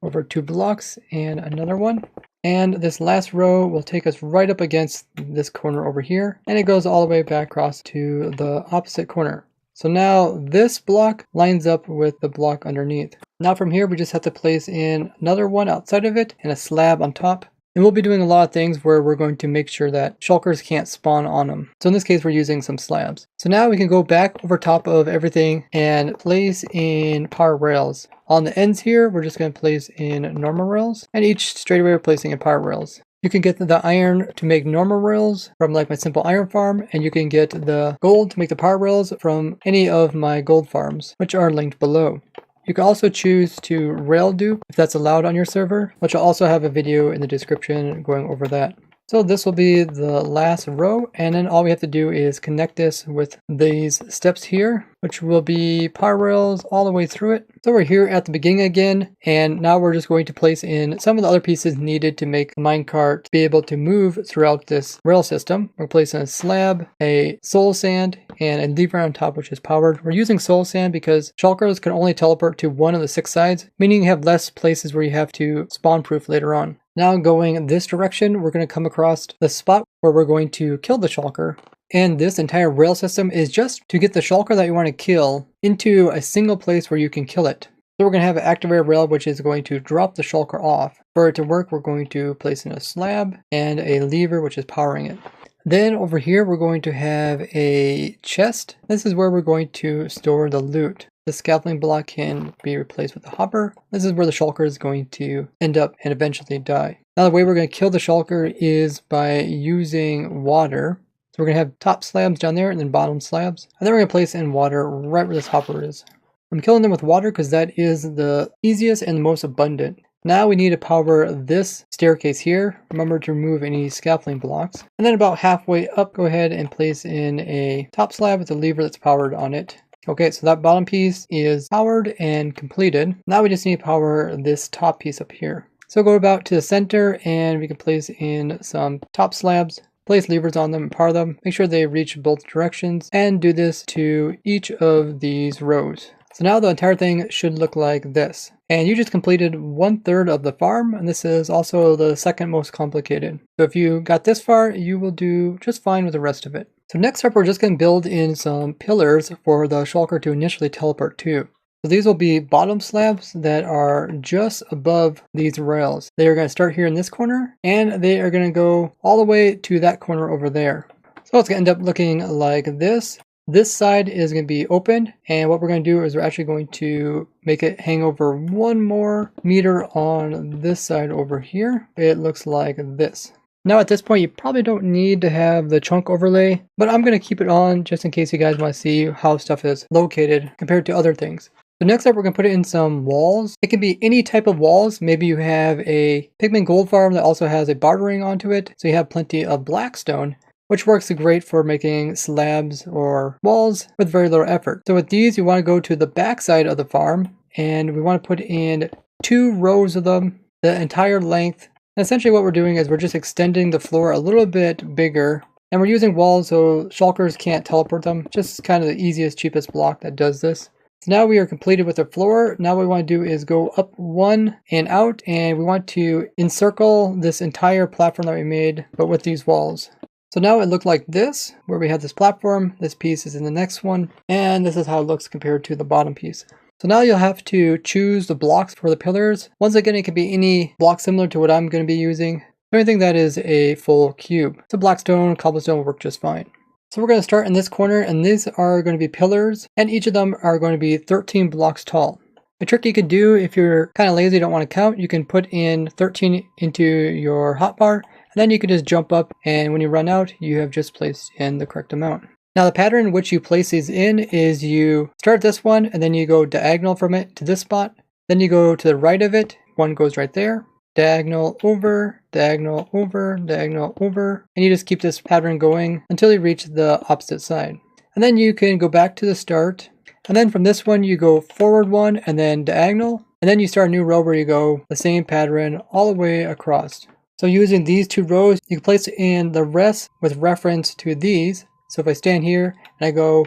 over 2 blocks and another one. And this last row will take us right up against this corner over here, and it goes all the way back across to the opposite corner. So now this block lines up with the block underneath. Now from here, we just have to place in another one outside of it and a slab on top. And we'll be doing a lot of things where we're going to make sure that shulkers can't spawn on them. So in this case, we're using some slabs. So now we can go back over top of everything and place in power rails. On the ends here, we're just going to place in normal rails, and each straightaway we're placing in power rails. You can get the iron to make normal rails from like my simple iron farm, and you can get the gold to make the power rails from any of my gold farms, which are linked below. You can also choose to rail dupe if that's allowed on your server, which I'll also have a video in the description going over that. So this will be the last row, and then all we have to do is connect this with these steps here, which will be power rails all the way through it. So we're here at the beginning again, and now we're just going to place in some of the other pieces needed to make the minecart be able to move throughout this rail system. We're placing a slab, a soul sand, and a lever on top which is powered. We're using soul sand because shulkers can only teleport to one of the 6 sides, meaning you have less places where you have to spawn proof later on. Now going this direction, we're going to come across the spot where we're going to kill the shulker. And this entire rail system is just to get the shulker that you want to kill into a single place where you can kill it. So we're going to have an activated rail which is going to drop the shulker off. For it to work, we're going to place in a slab and a lever which is powering it. Then over here, we're going to have a chest. This is where we're going to store the loot. The scaffolding block can be replaced with a hopper. This is where the shulker is going to end up and eventually die. Now the way we're going to kill the shulker is by using water. So we're going to have top slabs down there and then bottom slabs. And then we're going to place in water right where this hopper is. I'm killing them with water because that is the easiest and the most abundant. Now we need to power this staircase here. Remember to remove any scaffolding blocks. And then about halfway up, go ahead and place in a top slab with a lever that's powered on it. Okay, so that bottom piece is powered and completed. Now we just need to power this top piece up here. So go about to the center and we can place in some top slabs, place levers on them and power them. Make sure they reach both directions and do this to each of these rows. So now the entire thing should look like this. And you just completed 1/3 of the farm, and this is also the second most complicated. So if you got this far, you will do just fine with the rest of it. So next up, we're just going to build in some pillars for the shulker to initially teleport to. So these will be bottom slabs that are just above these rails. They are going to start here in this corner and they are going to go all the way to that corner over there. So it's going to end up looking like this. This side is going to be open, and what we're going to do is we're actually going to make it hang over 1 more meter on this side over here. It looks like this. Now at this point you probably don't need to have the chunk overlay, but I'm going to keep it on just in case you guys want to see how stuff is located compared to other things. So next up we're going to put it in some walls. It can be any type of walls. Maybe you have a pigment gold farm that also has a bartering onto it, so you have plenty of black stone, which works great for making slabs or walls with very little effort. So with these, you want to go to the back side of the farm, and we want to put in 2 rows of them, the entire length. And essentially what we're doing is we're just extending the floor a little bit bigger, and we're using walls so shulkers can't teleport them. Just kind of the easiest, cheapest block that does this. So now we are completed with the floor. Now what we want to do is go up 1 and out, and we want to encircle this entire platform that we made, but with these walls. So now it looked like this, where we have this platform, this piece is in the next one, and this is how it looks compared to the bottom piece. So now you'll have to choose the blocks for the pillars. Once again, it can be any block similar to what I'm going to be using. Anything that is a full cube. So blackstone, cobblestone will work just fine. So we're going to start in this corner, and these are going to be pillars, and each of them are going to be 13 blocks tall. A trick you can do if you're kind of lazy, don't want to count, you can put in 13 into your hotbar, and then you can just jump up, and when you run out, you have just placed in the correct amount. Now the pattern in which you place these in is you start this one, and then you go diagonal from it to this spot. Then you go to the right of it, one goes right there. Diagonal over, diagonal over, diagonal over. And you just keep this pattern going until you reach the opposite side. And then you can go back to the start. And then from this one, you go forward 1 and then diagonal. And then you start a new row where you go the same pattern all the way across. So using these 2 rows, you can place in the rest with reference to these. So if I stand here and I go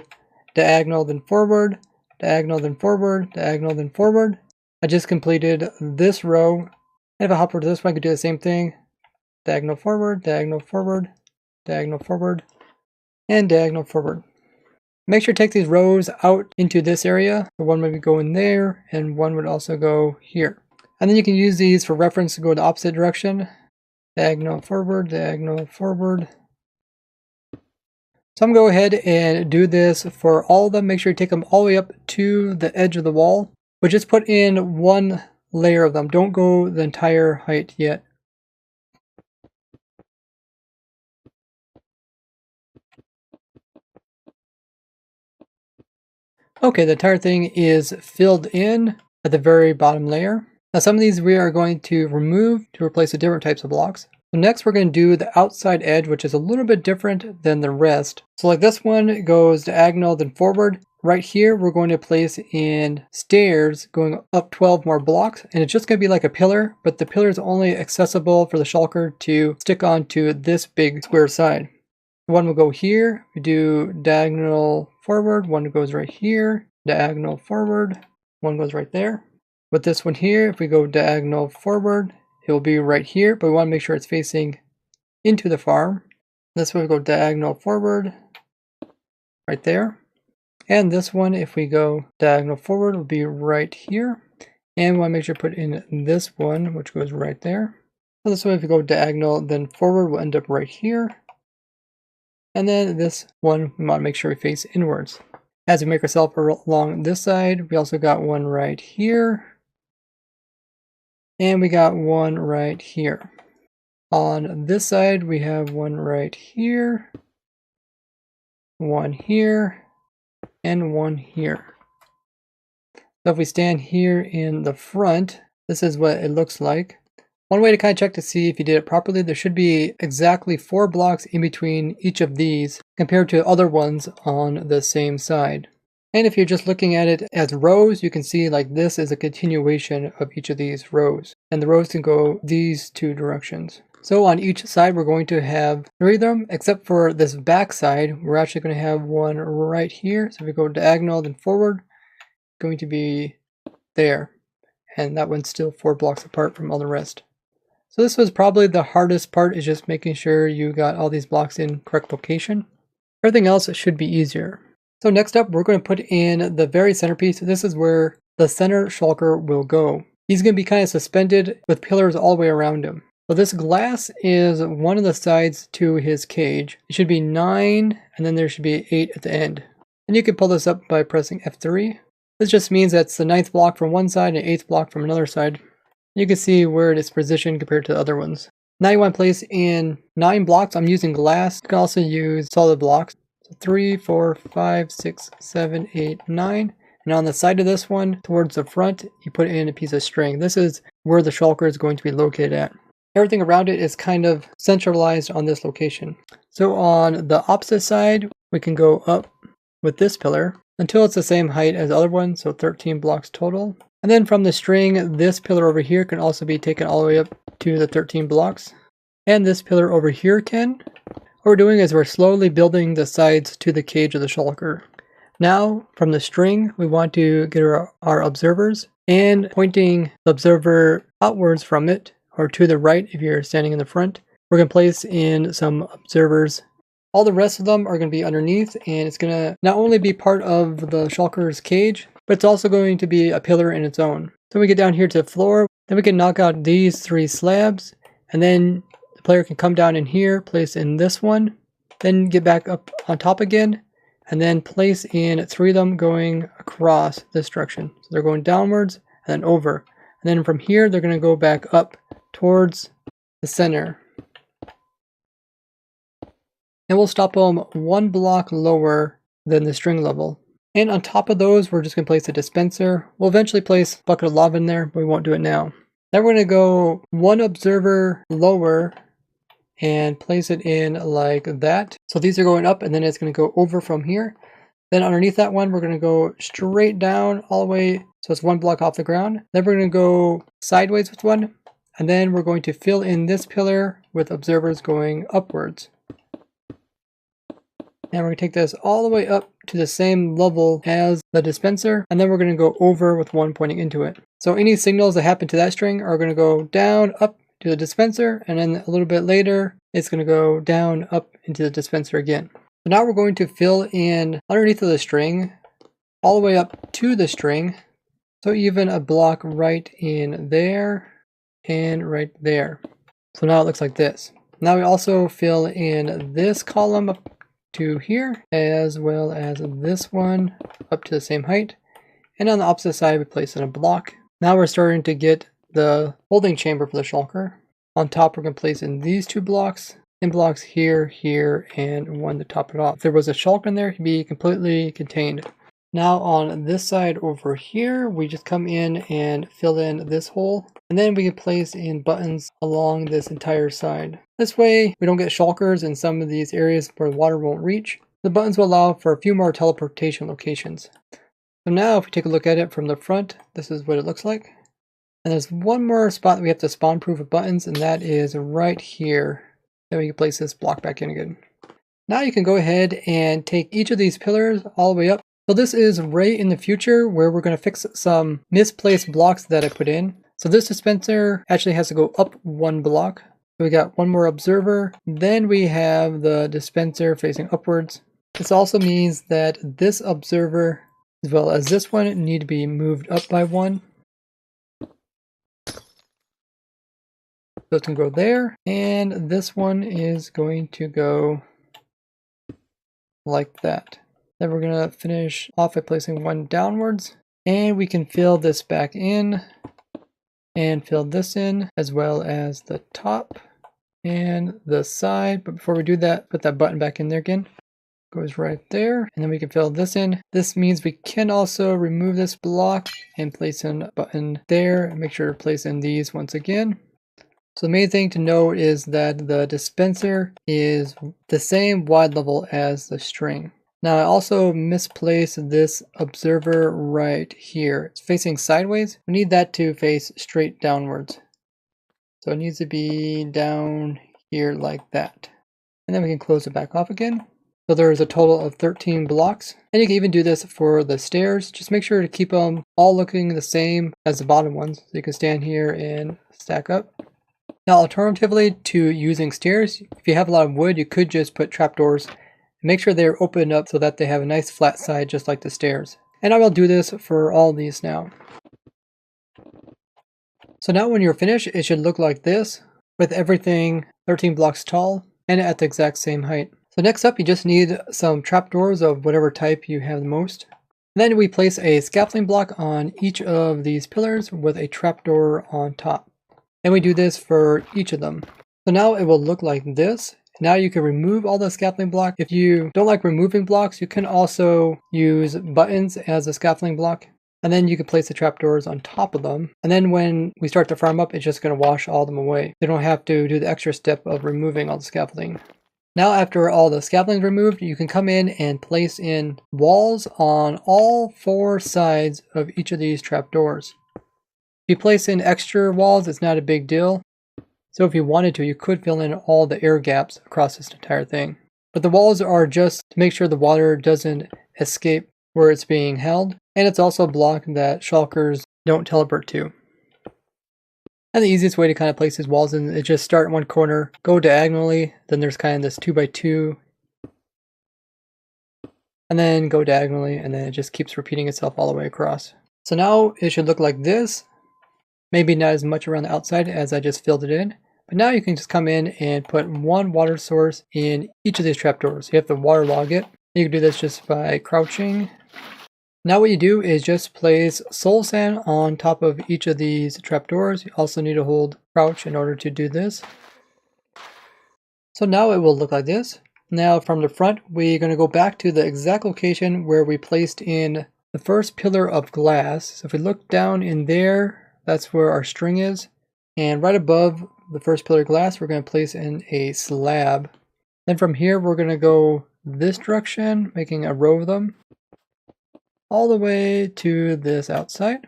diagonal, then forward, diagonal, then forward, diagonal, then forward, I just completed this row. And if I hop over to this one, I could do the same thing. Diagonal forward, diagonal forward, diagonal forward, and diagonal forward. Make sure to take these rows out into this area. So one would go in there, and one would also go here. And then you can use these for reference to go the opposite direction. Diagonal forward, diagonal forward. So I'm going to go ahead and do this for all of them. Make sure you take them all the way up to the edge of the wall. But just put in 1 layer of them. Don't go the entire height yet. Okay, the entire thing is filled in at the very bottom layer. Now some of these we are going to remove to replace with different types of blocks. So next we're going to do the outside edge, which is a little bit different than the rest. So like this one goes diagonal then forward. Right here we're going to place in stairs going up 12 more blocks, and it's just going to be like a pillar, but the pillar is only accessible for the shulker to stick onto this big square side. One will go here, we do diagonal forward, one goes right here, diagonal forward, one goes right there. With this one here, if we go diagonal forward, it will be right here, but we want to make sure it's facing into the farm. This one will go diagonal forward, right there. And this one, if we go diagonal forward, will be right here. And we want to make sure to put in this one, which goes right there. So this one, if we go diagonal, then forward, will end up right here. And then this one, we want to make sure we face inwards. As we make ourselves along this side, we also got one right here. And we got one right here. On this side, we have one right here, one here, and one here. So if we stand here in the front, this is what it looks like. One way to kind of check to see if you did it properly, there should be exactly 4 blocks in between each of these compared to other ones on the same side. And if you're just looking at it as rows, you can see like this is a continuation of each of these rows. And the rows can go these 2 directions. So on each side, we're going to have 3 of them, except for this back side, we're actually going to have one right here. So if we go diagonal, then forward, it's going to be there. And that one's still 4 blocks apart from all the rest. So this was probably the hardest part, is just making sure you got all these blocks in correct location. Everything else should be easier. So next up, we're going to put in the very centerpiece. This is where the center shulker will go. He's going to be kind of suspended with pillars all the way around him. So this glass is one of the sides to his cage. It should be 9, and then there should be 8 at the end. And you can pull this up by pressing F3. This just means that's the 9th block from one side and 8th block from another side. You can see where it is positioned compared to the other ones. Now you want to place in 9 blocks. I'm using glass. You can also use solid blocks. So 3, 4, 5, 6, 7, 8, 9. And on the side of this one, towards the front, you put in a piece of string. This is where the shulker is going to be located at. Everything around it is kind of centralized on this location. So on the opposite side, we can go up with this pillar until it's the same height as the other one, so 13 blocks total. And then from the string, this pillar over here can also be taken all the way up to the 13 blocks. And this pillar over here can. What we're doing is we're slowly building the sides to the cage of the shulker. Now, from the string, we want to get our observers, and pointing the observer outwards from it, or to the right if you're standing in the front, we're going to place in some observers. All the rest of them are going to be underneath, and it's going to not only be part of the shulker's cage, but it's also going to be a pillar in its own. So we get down here to the floor, then we can knock out these 3 slabs, and then the player can come down in here, place in this one, then get back up on top again, and then place in 3 of them going across this direction. So they're going downwards and then over. And then from here, they're going to go back up towards the center. And we'll stop them 1 block lower than the string level. And on top of those, we're just going to place a dispenser. We'll eventually place a bucket of lava in there, but we won't do it now. Then we're going to go 1 observer lower and place it in like that. So these are going up, and then it's going to go over from here. Then underneath that one, we're going to go straight down all the way, so it's 1 block off the ground. Then we're going to go sideways with one, and then we're going to fill in this pillar with observers going upwards. And we're going to take this all the way up to the same level as the dispenser, and then we're going to go over with 1 pointing into it. So any signals that happen to that string are going to go down, up to the dispenser, and then a little bit later, it's going to go down, up into the dispenser again. So now we're going to fill in underneath of the string, all the way up to the string, so even a block right in there, and right there. So now it looks like this. Now we also fill in this column up to here, as well as this one up to the same height. And on the opposite side, we place in a block. Now we're starting to get the holding chamber for the shulker. On top, we're going to place in these 2 blocks, and blocks here, here, and 1 to top it off. If there was a shulker in there, he'd be completely contained. Now on this side over here, we just come in and fill in this hole, and then we can place in buttons along this entire side. This way, we don't get shulkers in some of these areas where the water won't reach. The buttons will allow for a few more teleportation locations. So now if we take a look at it from the front, this is what it looks like. And there's one more spot that we have to spawn proof with buttons, and that is right here. Then we can place this block back in again. Now you can go ahead and take each of these pillars all the way up. So this is right in the future where we're going to fix some misplaced blocks that I put in. So this dispenser actually has to go up 1 block. So we got 1 more observer. Then we have the dispenser facing upwards. This also means that this observer, as well as this one, need to be moved up by 1. So it can go there, and this one is going to go like that. Then we're going to finish off by placing 1 downwards, and we can fill this back in and fill this in, as well as the top and the side. But before we do that, put that button back in there again. Goes right there, and then we can fill this in. This means we can also remove this block and place in a button there, and make sure to place in these once again. So the main thing to note is that the dispenser is the same wide level as the string. Now I also misplaced this observer right here. It's facing sideways. We need that to face straight downwards. So it needs to be down here like that. And then we can close it back off again. So there's a total of 13 blocks. And you can even do this for the stairs. Just make sure to keep them all looking the same as the bottom ones. So you can stand here and stack up. Now alternatively to using stairs, if you have a lot of wood, you could just put trapdoors. Make sure they're opened up so that they have a nice flat side just like the stairs. And I will do this for all these now. So now when you're finished, it should look like this, with everything 13 blocks tall and at the exact same height. So next up, you just need some trapdoors of whatever type you have the most. And then we place a scaffolding block on each of these pillars with a trapdoor on top. And we do this for each of them. So now it will look like this. Now you can remove all the scaffolding block. If you don't like removing blocks, you can also use buttons as a scaffolding block. And then you can place the trapdoors on top of them. And then when we start to farm up, it's just going to wash all of them away. You don't have to do the extra step of removing all the scaffolding. Now after all the scaffolding is removed, you can come in and place in walls on all 4 sides of each of these trapdoors. If you place in extra walls, it's not a big deal. So if you wanted to, you could fill in all the air gaps across this entire thing. But the walls are just to make sure the water doesn't escape where it's being held. And it's also a block that shulkers don't teleport to. And the easiest way to kind of place these walls in is just start in one corner, go diagonally, then there's kind of this 2x2, and then go diagonally, and then it just keeps repeating itself all the way across. So now it should look like this. Maybe not as much around the outside as I just filled it in. But now you can just come in and put one water source in each of these trapdoors. You have to waterlog it. You can do this just by crouching. Now what you do is just place soul sand on top of each of these trapdoors. You also need to hold crouch in order to do this. So now it will look like this. Now from the front, we're going to go back to the exact location where we placed in the first pillar of glass. So if we look down in there, that's where our string is. And right above the first pillar of glass, we're going to place in a slab. Then from here, we're going to go this direction, making a row of them, all the way to this outside.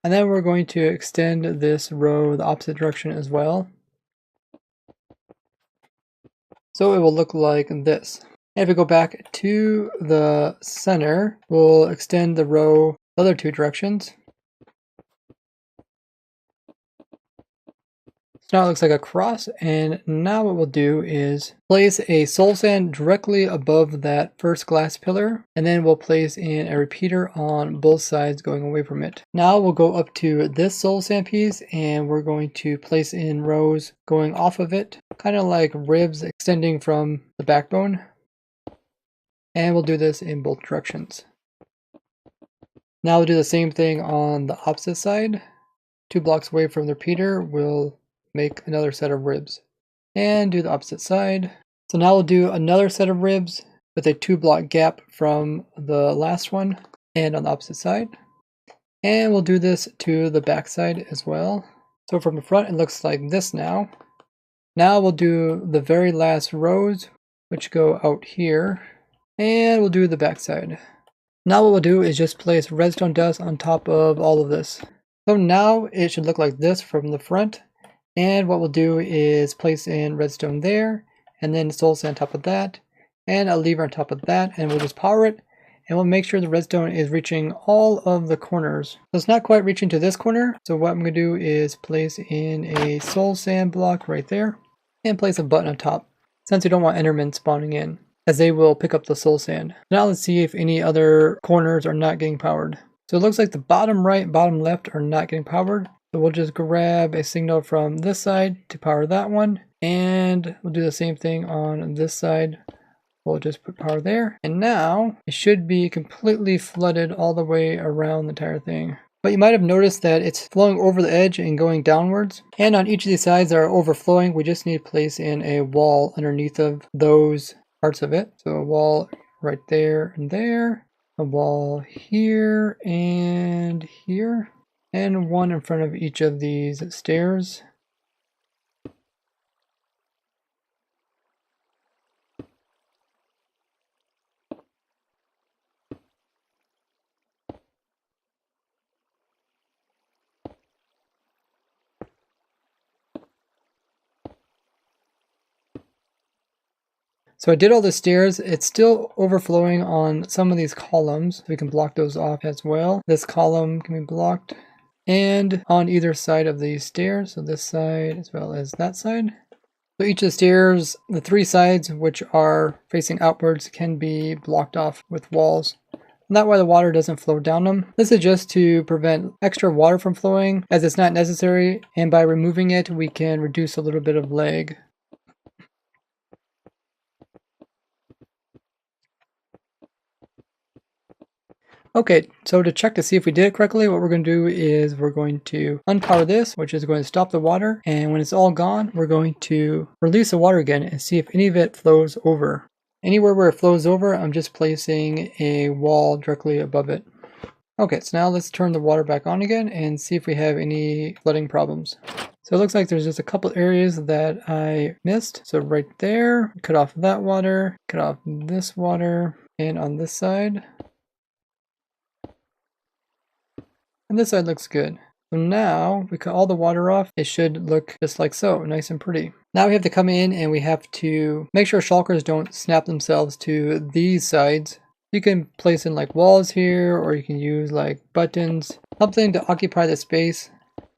And then we're going to extend this row the opposite direction as well. So it will look like this. And if we go back to the center, we'll extend the row the other 2 directions. So now it looks like a cross, and now what we'll do is place a soul sand directly above that first glass pillar, and then we'll place in a repeater on both sides going away from it. Now we'll go up to this soul sand piece, and we're going to place in rows going off of it, kind of like ribs extending from the backbone. And we'll do this in both directions. Now we'll do the same thing on the opposite side. 2 blocks away from the repeater, we'll make another set of ribs. And do the opposite side. So now we'll do another set of ribs with a 2 block gap from the last one and on the opposite side. And we'll do this to the back side as well. So from the front it looks like this now. Now we'll do the very last rows, which go out here. And we'll do the back side. Now what we'll do is just place redstone dust on top of all of this. So now it should look like this from the front. And what we'll do is place in redstone there, and then soul sand on top of that, and a lever on top of that, and we'll just power it, and we'll make sure the redstone is reaching all of the corners. So it's not quite reaching to this corner, so what I'm going to do is place in a soul sand block right there, and place a button on top, since we don't want endermen spawning in, as they will pick up the soul sand. Now let's see if any other corners are not getting powered. So it looks like the bottom right and bottom left are not getting powered. So we'll just grab a signal from this side to power that one. And we'll do the same thing on this side. We'll just put power there. And now it should be completely flooded all the way around the entire thing. But you might have noticed that it's flowing over the edge and going downwards. And on each of these sides that are overflowing, we just need to place in a wall underneath of those parts of it. So a wall right there and there. A wall here and here. And one in front of each of these stairs. So I did all the stairs. It's still overflowing on some of these columns. We can block those off as well. This column can be blocked. And on either side of these stairs, so this side as well as that side. So each of the stairs, the 3 sides which are facing outwards, can be blocked off with walls Not why the water doesn't flow down them. This is just to prevent extra water from flowing as it's not necessary, and by removing it we can reduce a little bit of lag. Okay, so to check to see if we did it correctly, what we're going to do is we're going to unpower this, which is going to stop the water, and when it's all gone, we're going to release the water again and see if any of it flows over. Anywhere where it flows over, I'm just placing a wall directly above it. Okay, so now let's turn the water back on again and see if we have any flooding problems. So it looks like there's just a couple areas that I missed. So right there, cut off that water, cut off this water, and on this side. And this side looks good. So now we cut all the water off. It should look just like so, nice and pretty. Now we have to come in and we have to make sure shulkers don't snap themselves to these sides. You can place in like walls here, or you can use like buttons, something to occupy the space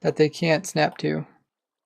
that they can't snap to.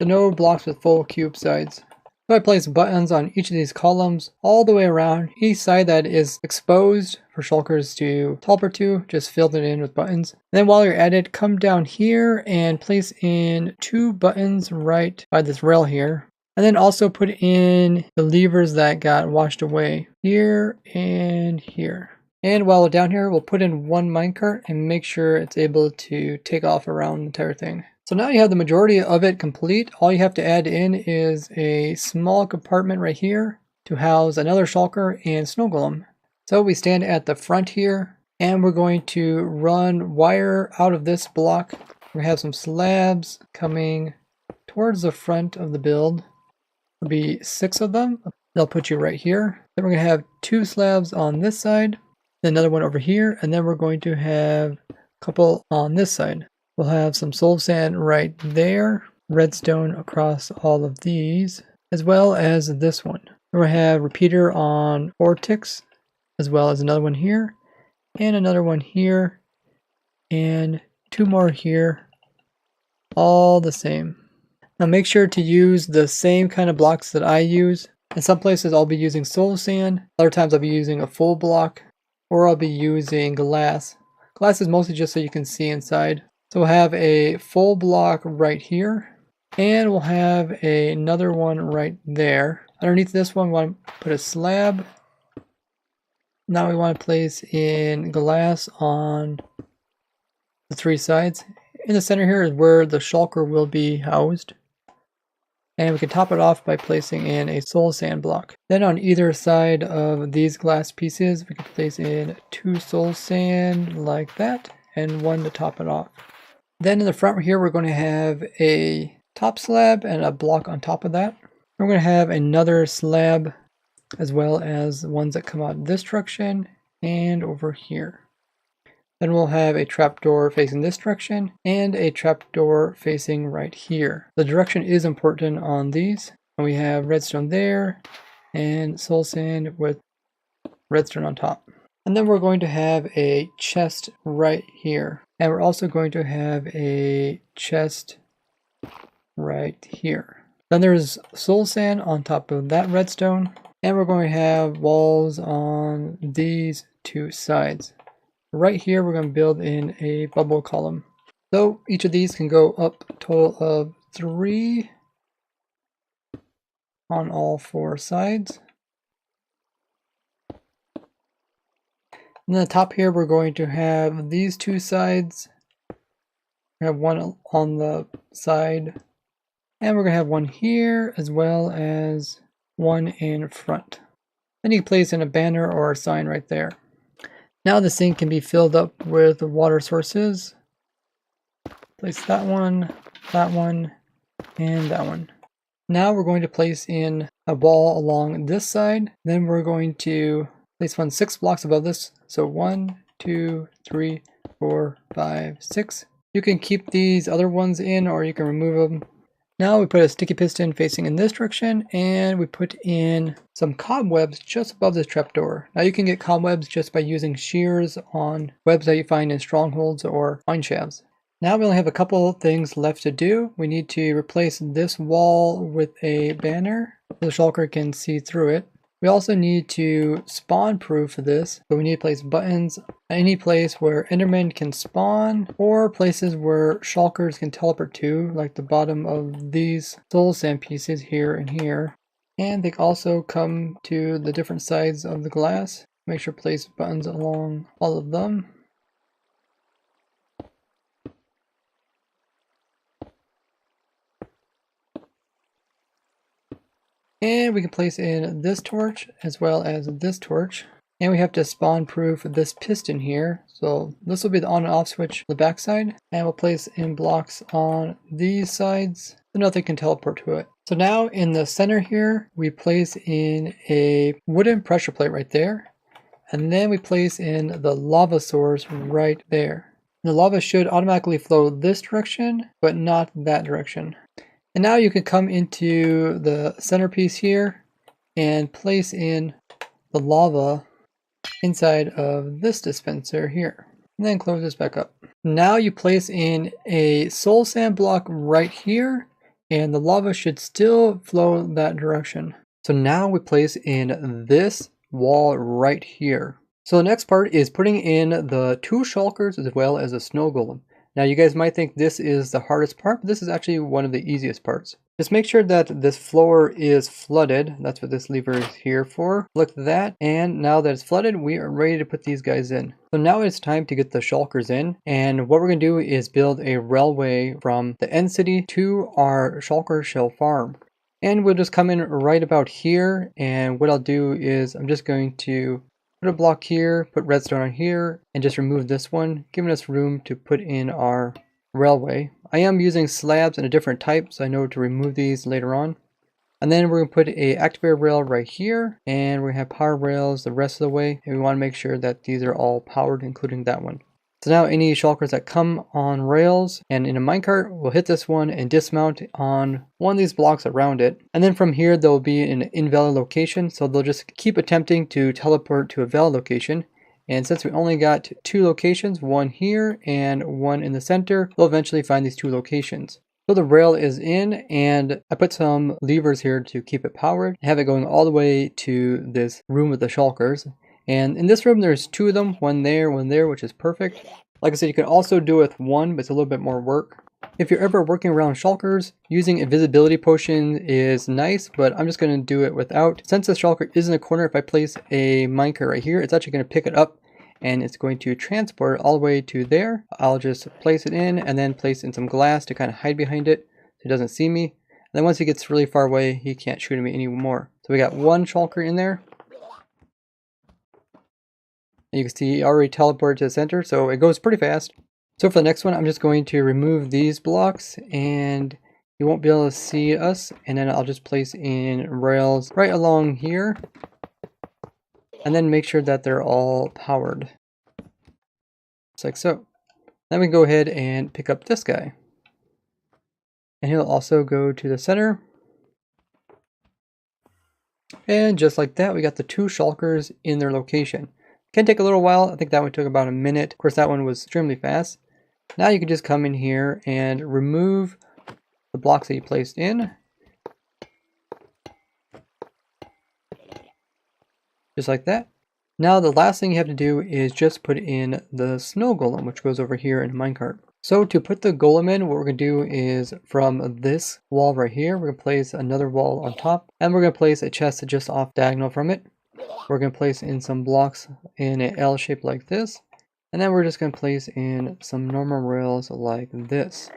So no blocks with full cube sides. So I place buttons on each of these columns all the way around. Each side that is exposed for shulkers to teleport to, just fill it in with buttons. And then while you're at it, come down here and place in 2 buttons right by this rail here. And then also put in the levers that got washed away here and here. And while we're down here, we'll put in 1 minecart and make sure it's able to take off around the entire thing. So now you have the majority of it complete. All you have to add in is a small compartment right here to house another shulker and snow golem. So we stand at the front here and we're going to run wire out of this block. We have some slabs coming towards the front of the build. There'll be 6 of them. They'll put you right here. Then we're going to have 2 slabs on this side, another one over here, and then we're going to have a couple on this side. We'll have some soul sand right there, redstone across all of these, as well as this one. We'll have repeater on 4 ticks, as well as another one here, and another one here, and 2 more here, all the same. Now make sure to use the same kind of blocks that I use. In some places I'll be using soul sand, other times I'll be using a full block, or I'll be using glass. Glass is mostly just so you can see inside. So we'll have a full block right here, and we'll have another one right there. Underneath this one, we want to put a slab. Now we want to place in glass on the 3 sides. In the center here is where the shulker will be housed. And we can top it off by placing in a soul sand block. Then on either side of these glass pieces, we can place in 2 soul sand like that, and 1 to top it off. Then in the front here, we're going to have a top slab and a block on top of that. We're going to have another slab, as well as ones that come out this direction and over here. Then we'll have a trapdoor facing this direction and a trapdoor facing right here. The direction is important on these. And we have redstone there and soul sand with redstone on top. And then we're going to have a chest right here. And we're also going to have a chest right here. Then there's soul sand on top of that redstone. And we're going to have walls on these 2 sides. Right here, we're going to build in a bubble column. So each of these can go up a total of 3 on all 4 sides. And then the top here, we're going to have these 2 sides. We have 1 on the side, and we're going to have 1 here, as well as 1 in front. Then you can place in a banner or a sign right there. Now the sink can be filled up with water sources. Place that one, and that one. Now we're going to place in a wall along this side. Then we're going to place 6 blocks above this. So 1, 2, 3, 4, 5, 6. You can keep these other ones in, or you can remove them. Now we put a sticky piston facing in this direction, and we put in some cobwebs just above this trapdoor. Now you can get cobwebs just by using shears on webs that you find in strongholds or mine shafts. Now we only have a couple things left to do. We need to replace this wall with a banner so the shulker can see through it. We also need to spawn proof this, so we need to place buttons any place where Endermen can spawn or places where shulkers can teleport to, like the bottom of these soul sand pieces here and here. And they also come to the different sides of the glass. Make sure to place buttons along all of them. And we can place in this torch as well as this torch. And we have to spawn proof this piston here. So this will be the on and off switch on the back side. And we'll place in blocks on these sides so nothing can teleport to it. So now in the center here, we place in a wooden pressure plate right there. And then we place in the lava source right there. And the lava should automatically flow this direction, but not that direction. And now you can come into the centerpiece here and place in the lava inside of this dispenser here. And then close this back up. Now you place in a soul sand block right here, and the lava should still flow that direction. So now we place in this wall right here. So the next part is putting in the 2 shulkers as well as a snow golem. Now you guys might think this is the hardest part, but this is actually one of the easiest parts. Just make sure that this floor is flooded. That's what this lever is here for. Look at that. And now that it's flooded, we are ready to put these guys in. So now it's time to get the shulkers in. And what we're going to do is build a railway from the end city to our shulker shell farm. And we'll just come in right about here. And what I'll do is I'm just going to put a block here, put redstone on here, and just remove this one, giving us room to put in our railway. I am using slabs in a different type, so I know to remove these later on. And then we're going to put a activator rail right here, and we're going to have power rails the rest of the way. And we want to make sure that these are all powered, including that one. So now any shulkers that come on rails and in a minecart will hit this one and dismount on one of these blocks around it. And then from here they'll be in an invalid location, so they'll just keep attempting to teleport to a valid location. And since we only got 2 locations, one here and one in the center, we'll eventually find these 2 locations. So the rail is in, and I put some levers here to keep it powered, have it going all the way to this room with the shulkers. And in this room, there's 2 of them, one there, which is perfect. Like I said, you can also do it with 1, but it's a little bit more work. If you're ever working around shulkers, using invisibility potion is nice, but I'm just going to do it without. Since the shulker is in the corner, if I place a minecart right here, it's actually going to pick it up and it's going to transport it all the way to there. I'll just place it in and then place in some glass to kind of hide behind it so it doesn't see me. And then once he gets really far away, he can't shoot at me anymore. So we got 1 shulker in there. You can see he already teleported to the center, so it goes pretty fast. So for the next one, I'm just going to remove these blocks and you won't be able to see us. And then I'll just place in rails right along here. And then make sure that they're all powered. Just like so. Then we can go ahead and pick up this guy. And he'll also go to the center. And just like that, we got the 2 shulkers in their location. Can take a little while. I think that one took about a minute. Of course, that one was extremely fast. Now you can just come in here and remove the blocks that you placed in. Just like that. Now the last thing you have to do is just put in the snow golem, which goes over here in a minecart. So to put the golem in, what we're going to do is from this wall right here, we're going to place another wall on top. And we're going to place a chest just off diagonal from it. We're going to place in some blocks in an L shape like this. And then we're just going to place in some normal rails like this.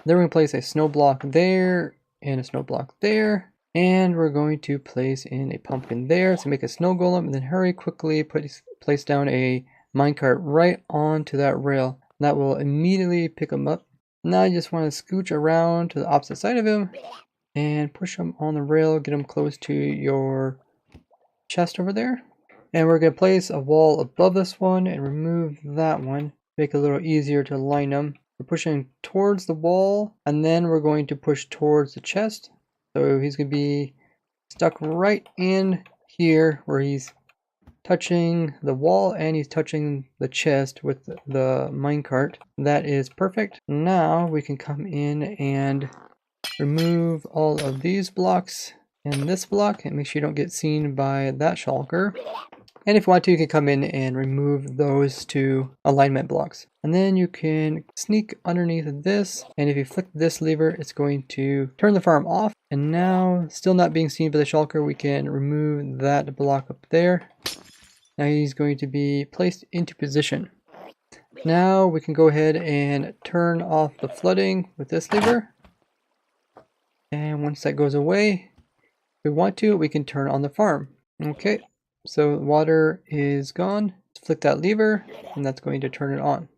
Then we're going to place a snow block there and a snow block there. And we're going to place in a pumpkin there to make a snow golem. And then hurry quickly place down a minecart right onto that rail. And that will immediately pick him up. Now you just want to scooch around to the opposite side of him and push him on the rail. Get him close to your chest over there. And we're going to place a wall above this one and remove that one. Make it a little easier to line them. We're pushing towards the wall and then we're going to push towards the chest. So he's going to be stuck right in here where he's touching the wall and he's touching the chest with the minecart. That is perfect. Now we can come in and remove all of these blocks and this block, and make sure you don't get seen by that shulker. And if you want to, you can come in and remove those two alignment blocks. And then you can sneak underneath this, and if you flick this lever, it's going to turn the farm off. And now, still not being seen by the shulker, we can remove that block up there. Now he's going to be placed into position. Now we can go ahead and turn off the flooding with this lever. And once that goes away, if we want to, we can turn on the farm. Okay, so water is gone. Let's flick that lever, and that's going to turn it on.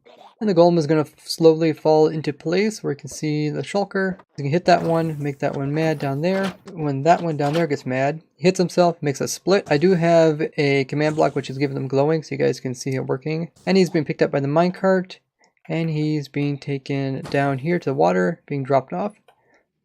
And the golem is going to slowly fall into place where you can see the shulker. You can hit that one, make that one mad down there. When that one down there gets mad, he hits himself, makes a split. I do have a command block which is giving them glowing so you guys can see it working. And he's being picked up by the minecart, and he's being taken down here to the water, being dropped off.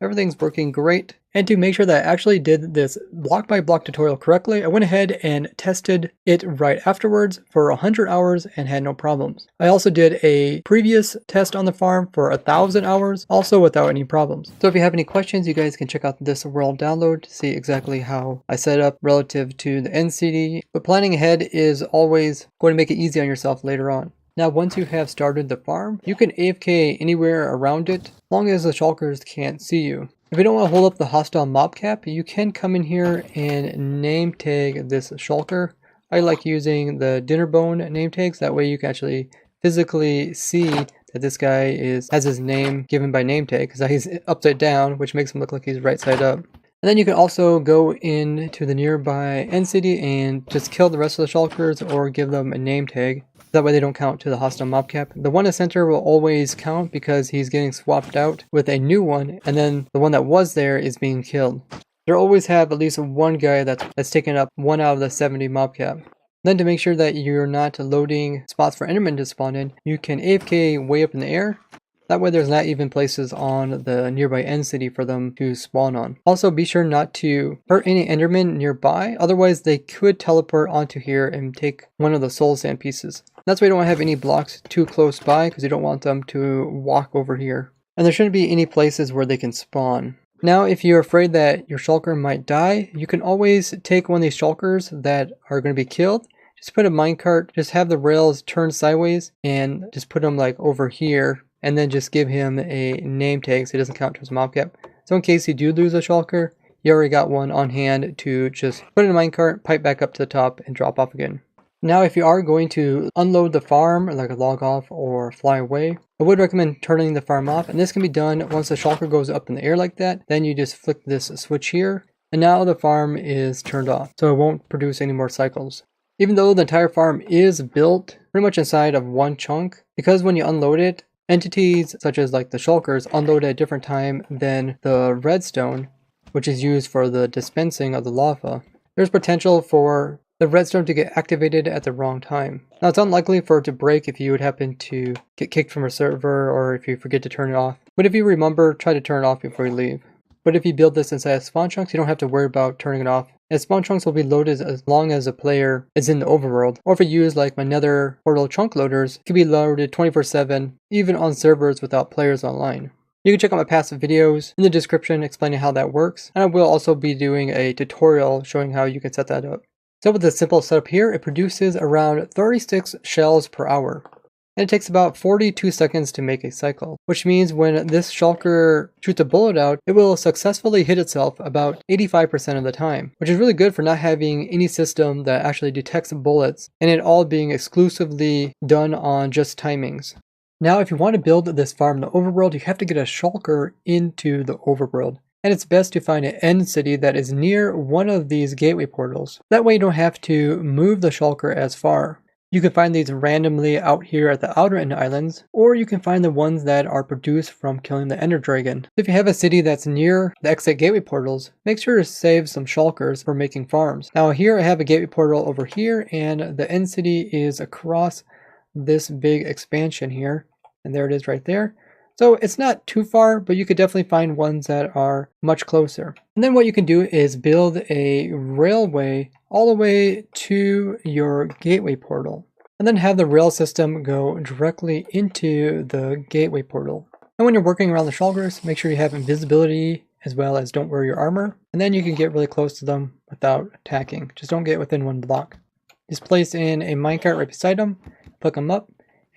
Everything's working great. And to make sure that I actually did this block by block tutorial correctly, I went ahead and tested it right afterwards for 100 hours and had no problems. I also did a previous test on the farm for 1,000 hours, also without any problems. So if you have any questions, you guys can check out this world download to see exactly how I set up relative to the NCD. But planning ahead is always going to make it easy on yourself later on. Now once you have started the farm, you can AFK anywhere around it, as long as the shulkers can't see you. If you don't want to hold up the hostile mob cap, you can come in here and name tag this shulker. I like using the dinner bone name tags, that way you can actually physically see that this guy has his name given by name tag, because he's upside down, which makes him look like he's right side up. And then you can also go into the nearby end city and just kill the rest of the shulkers or give them a name tag. That way they don't count to the hostile mob cap. The one in the center will always count because he's getting swapped out with a new one, and then the one that was there is being killed. They'll always have at least one guy that's taken up 1 out of the 70 mob cap. Then to make sure that you're not loading spots for endermen to spawn in, you can AFK way up in the air. That way there's not even places on the nearby end city for them to spawn on. Also be sure not to hurt any endermen nearby, otherwise they could teleport onto here and take one of the soul sand pieces. That's why you don't want to have any blocks too close by, because you don't want them to walk over here. And there shouldn't be any places where they can spawn. Now if you're afraid that your shulker might die, you can always take one of these shulkers that are going to be killed. Just put a minecart, just have the rails turned sideways and just put them like over here. And then just give him a name tag so he doesn't count to his mob cap. So in case you do lose a shulker, you already got one on hand to just put in a minecart, pipe back up to the top, and drop off again. Now if you are going to unload the farm, like a log off or fly away, I would recommend turning the farm off. And this can be done once the shulker goes up in the air like that. Then you just flick this switch here, and now the farm is turned off. So it won't produce any more cycles. Even though the entire farm is built pretty much inside of one chunk, because when you unload it, entities such as like the shulkers unload at a different time than the redstone, which is used for the dispensing of the lava. There's potential for the redstone to get activated at the wrong time. Now it's unlikely for it to break if you would happen to get kicked from a server or if you forget to turn it off. But if you remember, try to turn it off before you leave. But if you build this inside of spawn chunks, you don't have to worry about turning it off. And spawn chunks will be loaded as long as a player is in the overworld. Or if you use like my nether portal chunk loaders, it can be loaded 24/7, even on servers without players online. You can check out my past videos in the description explaining how that works. And I will also be doing a tutorial showing how you can set that up. So with this simple setup here, it produces around 36 shells per hour. And it takes about 42 seconds to make a cycle, which means when this shulker shoots a bullet out, it will successfully hit itself about 85% of the time, which is really good for not having any system that actually detects bullets, and it all being exclusively done on just timings. Now if you want to build this farm in the overworld, you have to get a shulker into the overworld. And it's best to find an end city that is near one of these gateway portals. That way you don't have to move the shulker as far. You can find these randomly out here at the outer end islands, or you can find the ones that are produced from killing the ender dragon. If you have a city that's near the exit gateway portals, make sure to save some shulkers for making farms. Now here I have a gateway portal over here, and the end city is across this big expansion here, and there it is right there. So it's not too far, but you could definitely find ones that are much closer. And then what you can do is build a railway all the way to your gateway portal, and then have the rail system go directly into the gateway portal. And when you're working around the shulkers, make sure you have invisibility as well as don't wear your armor. And then you can get really close to them without attacking. Just don't get within 1 block. Just place in a minecart right beside them, pick them up,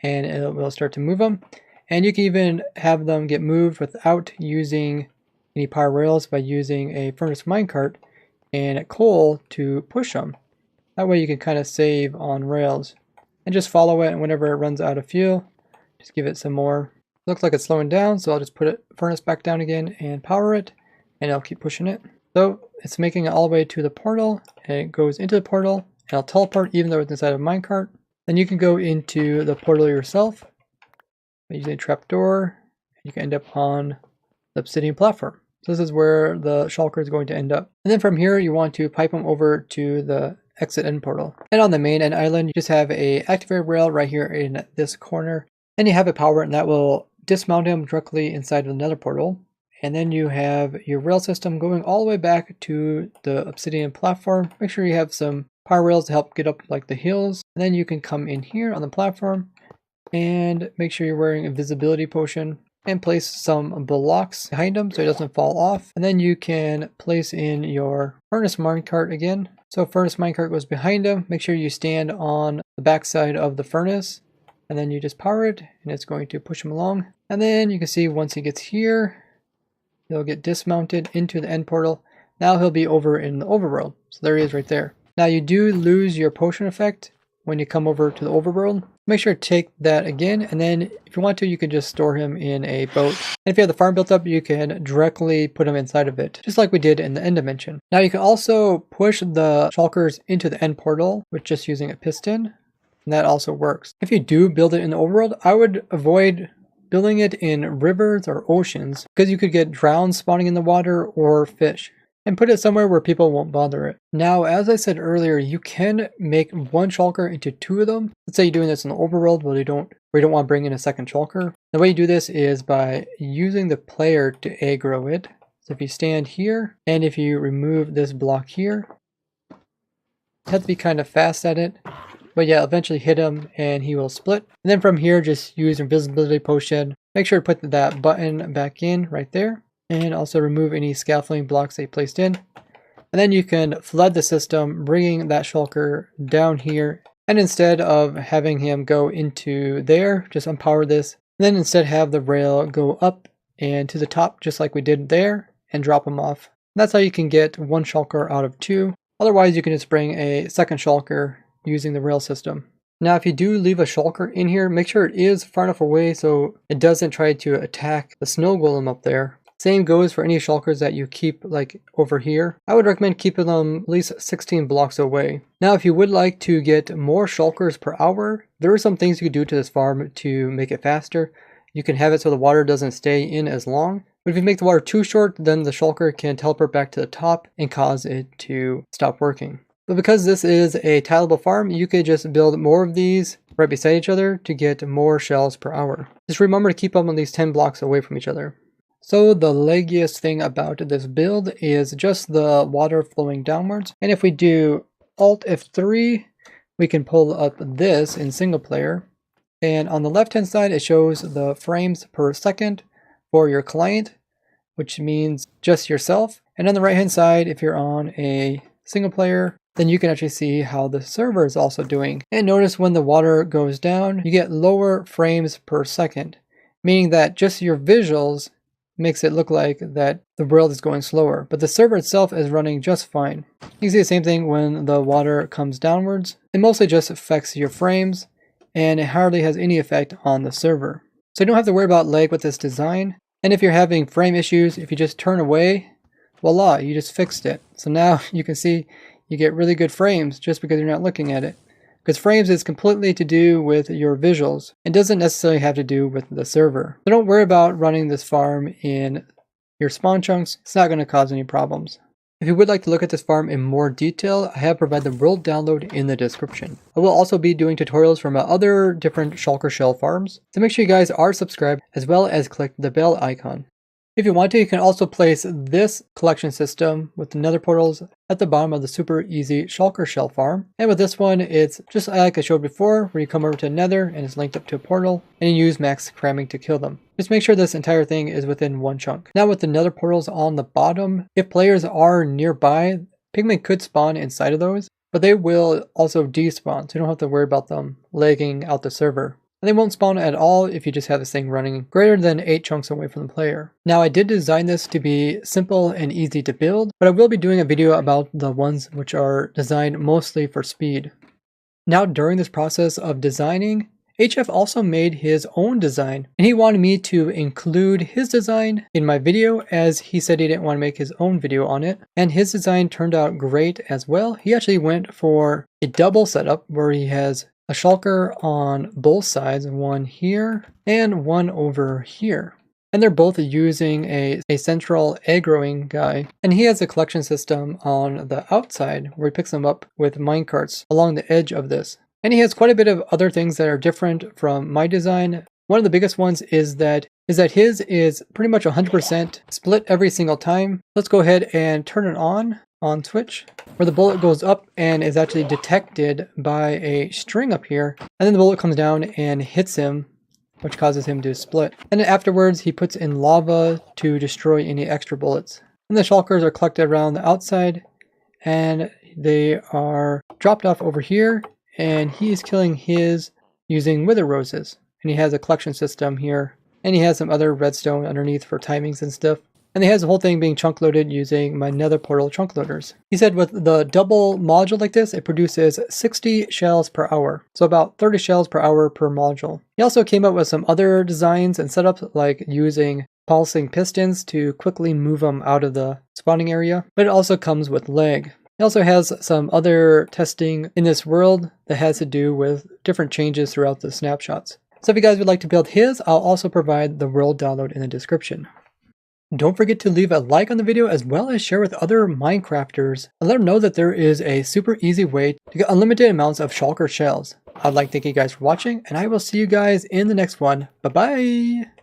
and it will start to move them. And you can even have them get moved without using any power rails by using a furnace minecart and coal to push them. That way you can kind of save on rails. And just follow it, and whenever it runs out of fuel, just give it some more. Looks like it's slowing down, so I'll just put it furnace back down again and power it, and I'll keep pushing it. So it's making it all the way to the portal, and it goes into the portal, and I'll teleport even though it's inside of a minecart. Then you can go into the portal yourself by using a trapdoor. You can end up on the obsidian platform. So this is where the shulker is going to end up. And then from here, you want to pipe them over to the exit end portal. And on the main end island, you just have a activated rail right here in this corner. Then you have a power, and that will dismount him directly inside of the nether portal. And then you have your rail system going all the way back to the obsidian platform. Make sure you have some power rails to help get up like the hills. And then you can come in here on the platform and make sure you're wearing a visibility potion and place some blocks behind him so it doesn't fall off. And then you can place in your furnace minecart again. So furnace minecart goes behind him. Make sure you stand on the back side of the furnace, and then you just power it, and it's going to push him along. And then you can see once he gets here, he'll get dismounted into the end portal. Now he'll be over in the overworld. So there he is right there. Now you do lose your potion effect when you come over to the overworld. Make sure to take that again, and then if you want to, you can just store him in a boat. And if you have the farm built up, you can directly put him inside of it, just like we did in the end dimension. Now you can also push the shulkers into the end portal with just using a piston, and that also works. If you do build it in the overworld, I would avoid building it in rivers or oceans because you could get drowns spawning in the water or fish. And put it somewhere where people won't bother it. Now, as I said earlier, you can make one shulker into 2 of them. Let's say you're doing this in the overworld where you don't want to bring in a second shulker. The way you do this is by using the player to aggro it. So if you stand here, and if you remove this block here, you have to be kind of fast at it. But yeah, eventually hit him and he will split. And then from here, just use invisibility potion. Make sure to put that button back in right there. And also remove any scaffolding blocks they placed in. And then you can flood the system, bringing that shulker down here. And instead of having him go into there, just unpower this. And then instead have the rail go up and to the top, just like we did there, and drop him off. And that's how you can get one shulker out of 2. Otherwise, you can just bring a second shulker using the rail system. Now, if you do leave a shulker in here, make sure it is far enough away so it doesn't try to attack the snow golem up there. Same goes for any shulkers that you keep like over here. I would recommend keeping them at least 16 blocks away. Now, if you would like to get more shulkers per hour, there are some things you could do to this farm to make it faster. You can have it so the water doesn't stay in as long. But if you make the water too short, then the shulker can teleport back to the top and cause it to stop working. But because this is a tileable farm, you could just build more of these right beside each other to get more shells per hour. Just remember to keep them at least 10 blocks away from each other. So the leggiest thing about this build is just the water flowing downwards. And if we do Alt F3, we can pull up this in single player. And on the left hand side, it shows the frames per second for your client, which means just yourself. And on the right hand side, if you're on a single player, then you can actually see how the server is also doing. And notice when the water goes down, you get lower frames per second, meaning that just your visuals makes it look like that the world is going slower, but the server itself is running just fine. You can see the same thing when the water comes downwards. It mostly just affects your frames, and it hardly has any effect on the server. So you don't have to worry about lag with this design. And if you're having frame issues, if you just turn away, voila, you just fixed it. So now you can see you get really good frames just because you're not looking at it. Because frames is completely to do with your visuals. It doesn't necessarily have to do with the server. So don't worry about running this farm in your spawn chunks. It's not going to cause any problems. If you would like to look at this farm in more detail, I have provided the world download in the description. I will also be doing tutorials from other different shulker shell farms. So make sure you guys are subscribed as well as click the bell icon. If you want to, you can also place this collection system with the nether portals at the bottom of the super easy shulker shell farm. And with this one, it's just like I showed before, where you come over to nether and it's linked up to a portal and you use max cramming to kill them. Just make sure this entire thing is within one chunk. Now with the nether portals on the bottom, if players are nearby, pigmen could spawn inside of those, but they will also despawn, so you don't have to worry about them lagging out the server. And they won't spawn at all if you just have this thing running greater than 8 chunks away from the player. Now I did design this to be simple and easy to build, but I will be doing a video about the ones which are designed mostly for speed. Now during this process of designing, HF also made his own design, and he wanted me to include his design in my video as he said he didn't want to make his own video on it. And his design turned out great as well. He actually went for a double setup where he has a shulker on both sides, one here and one over here. And they're both using a central aggroing guy. And he has a collection system on the outside where he picks them up with minecarts along the edge of this. And he has quite a bit of other things that are different from my design. One of the biggest ones is that his is pretty much 100% split every single time. Let's go ahead and turn it on Twitch, where the bullet goes up and is actually detected by a string up here, and then the bullet comes down and hits him, which causes him to split. And then afterwards he puts in lava to destroy any extra bullets. And the shulkers are collected around the outside and they are dropped off over here, and he is killing his using wither roses. And he has a collection system here, and he has some other redstone underneath for timings and stuff. And he has the whole thing being chunk loaded using my nether portal chunk loaders. He said with the double module like this, it produces 60 shells per hour. So about 30 shells per hour per module. He also came up with some other designs and setups like using pulsing pistons to quickly move them out of the spawning area. But it also comes with lag. He also has some other testing in this world that has to do with different changes throughout the snapshots. So if you guys would like to build his, I'll also provide the world download in the description. Don't forget to leave a like on the video as well as share with other Minecrafters and let them know that there is a super easy way to get unlimited amounts of shulker shells. I'd like to thank you guys for watching, and I will see you guys in the next one. Bye bye!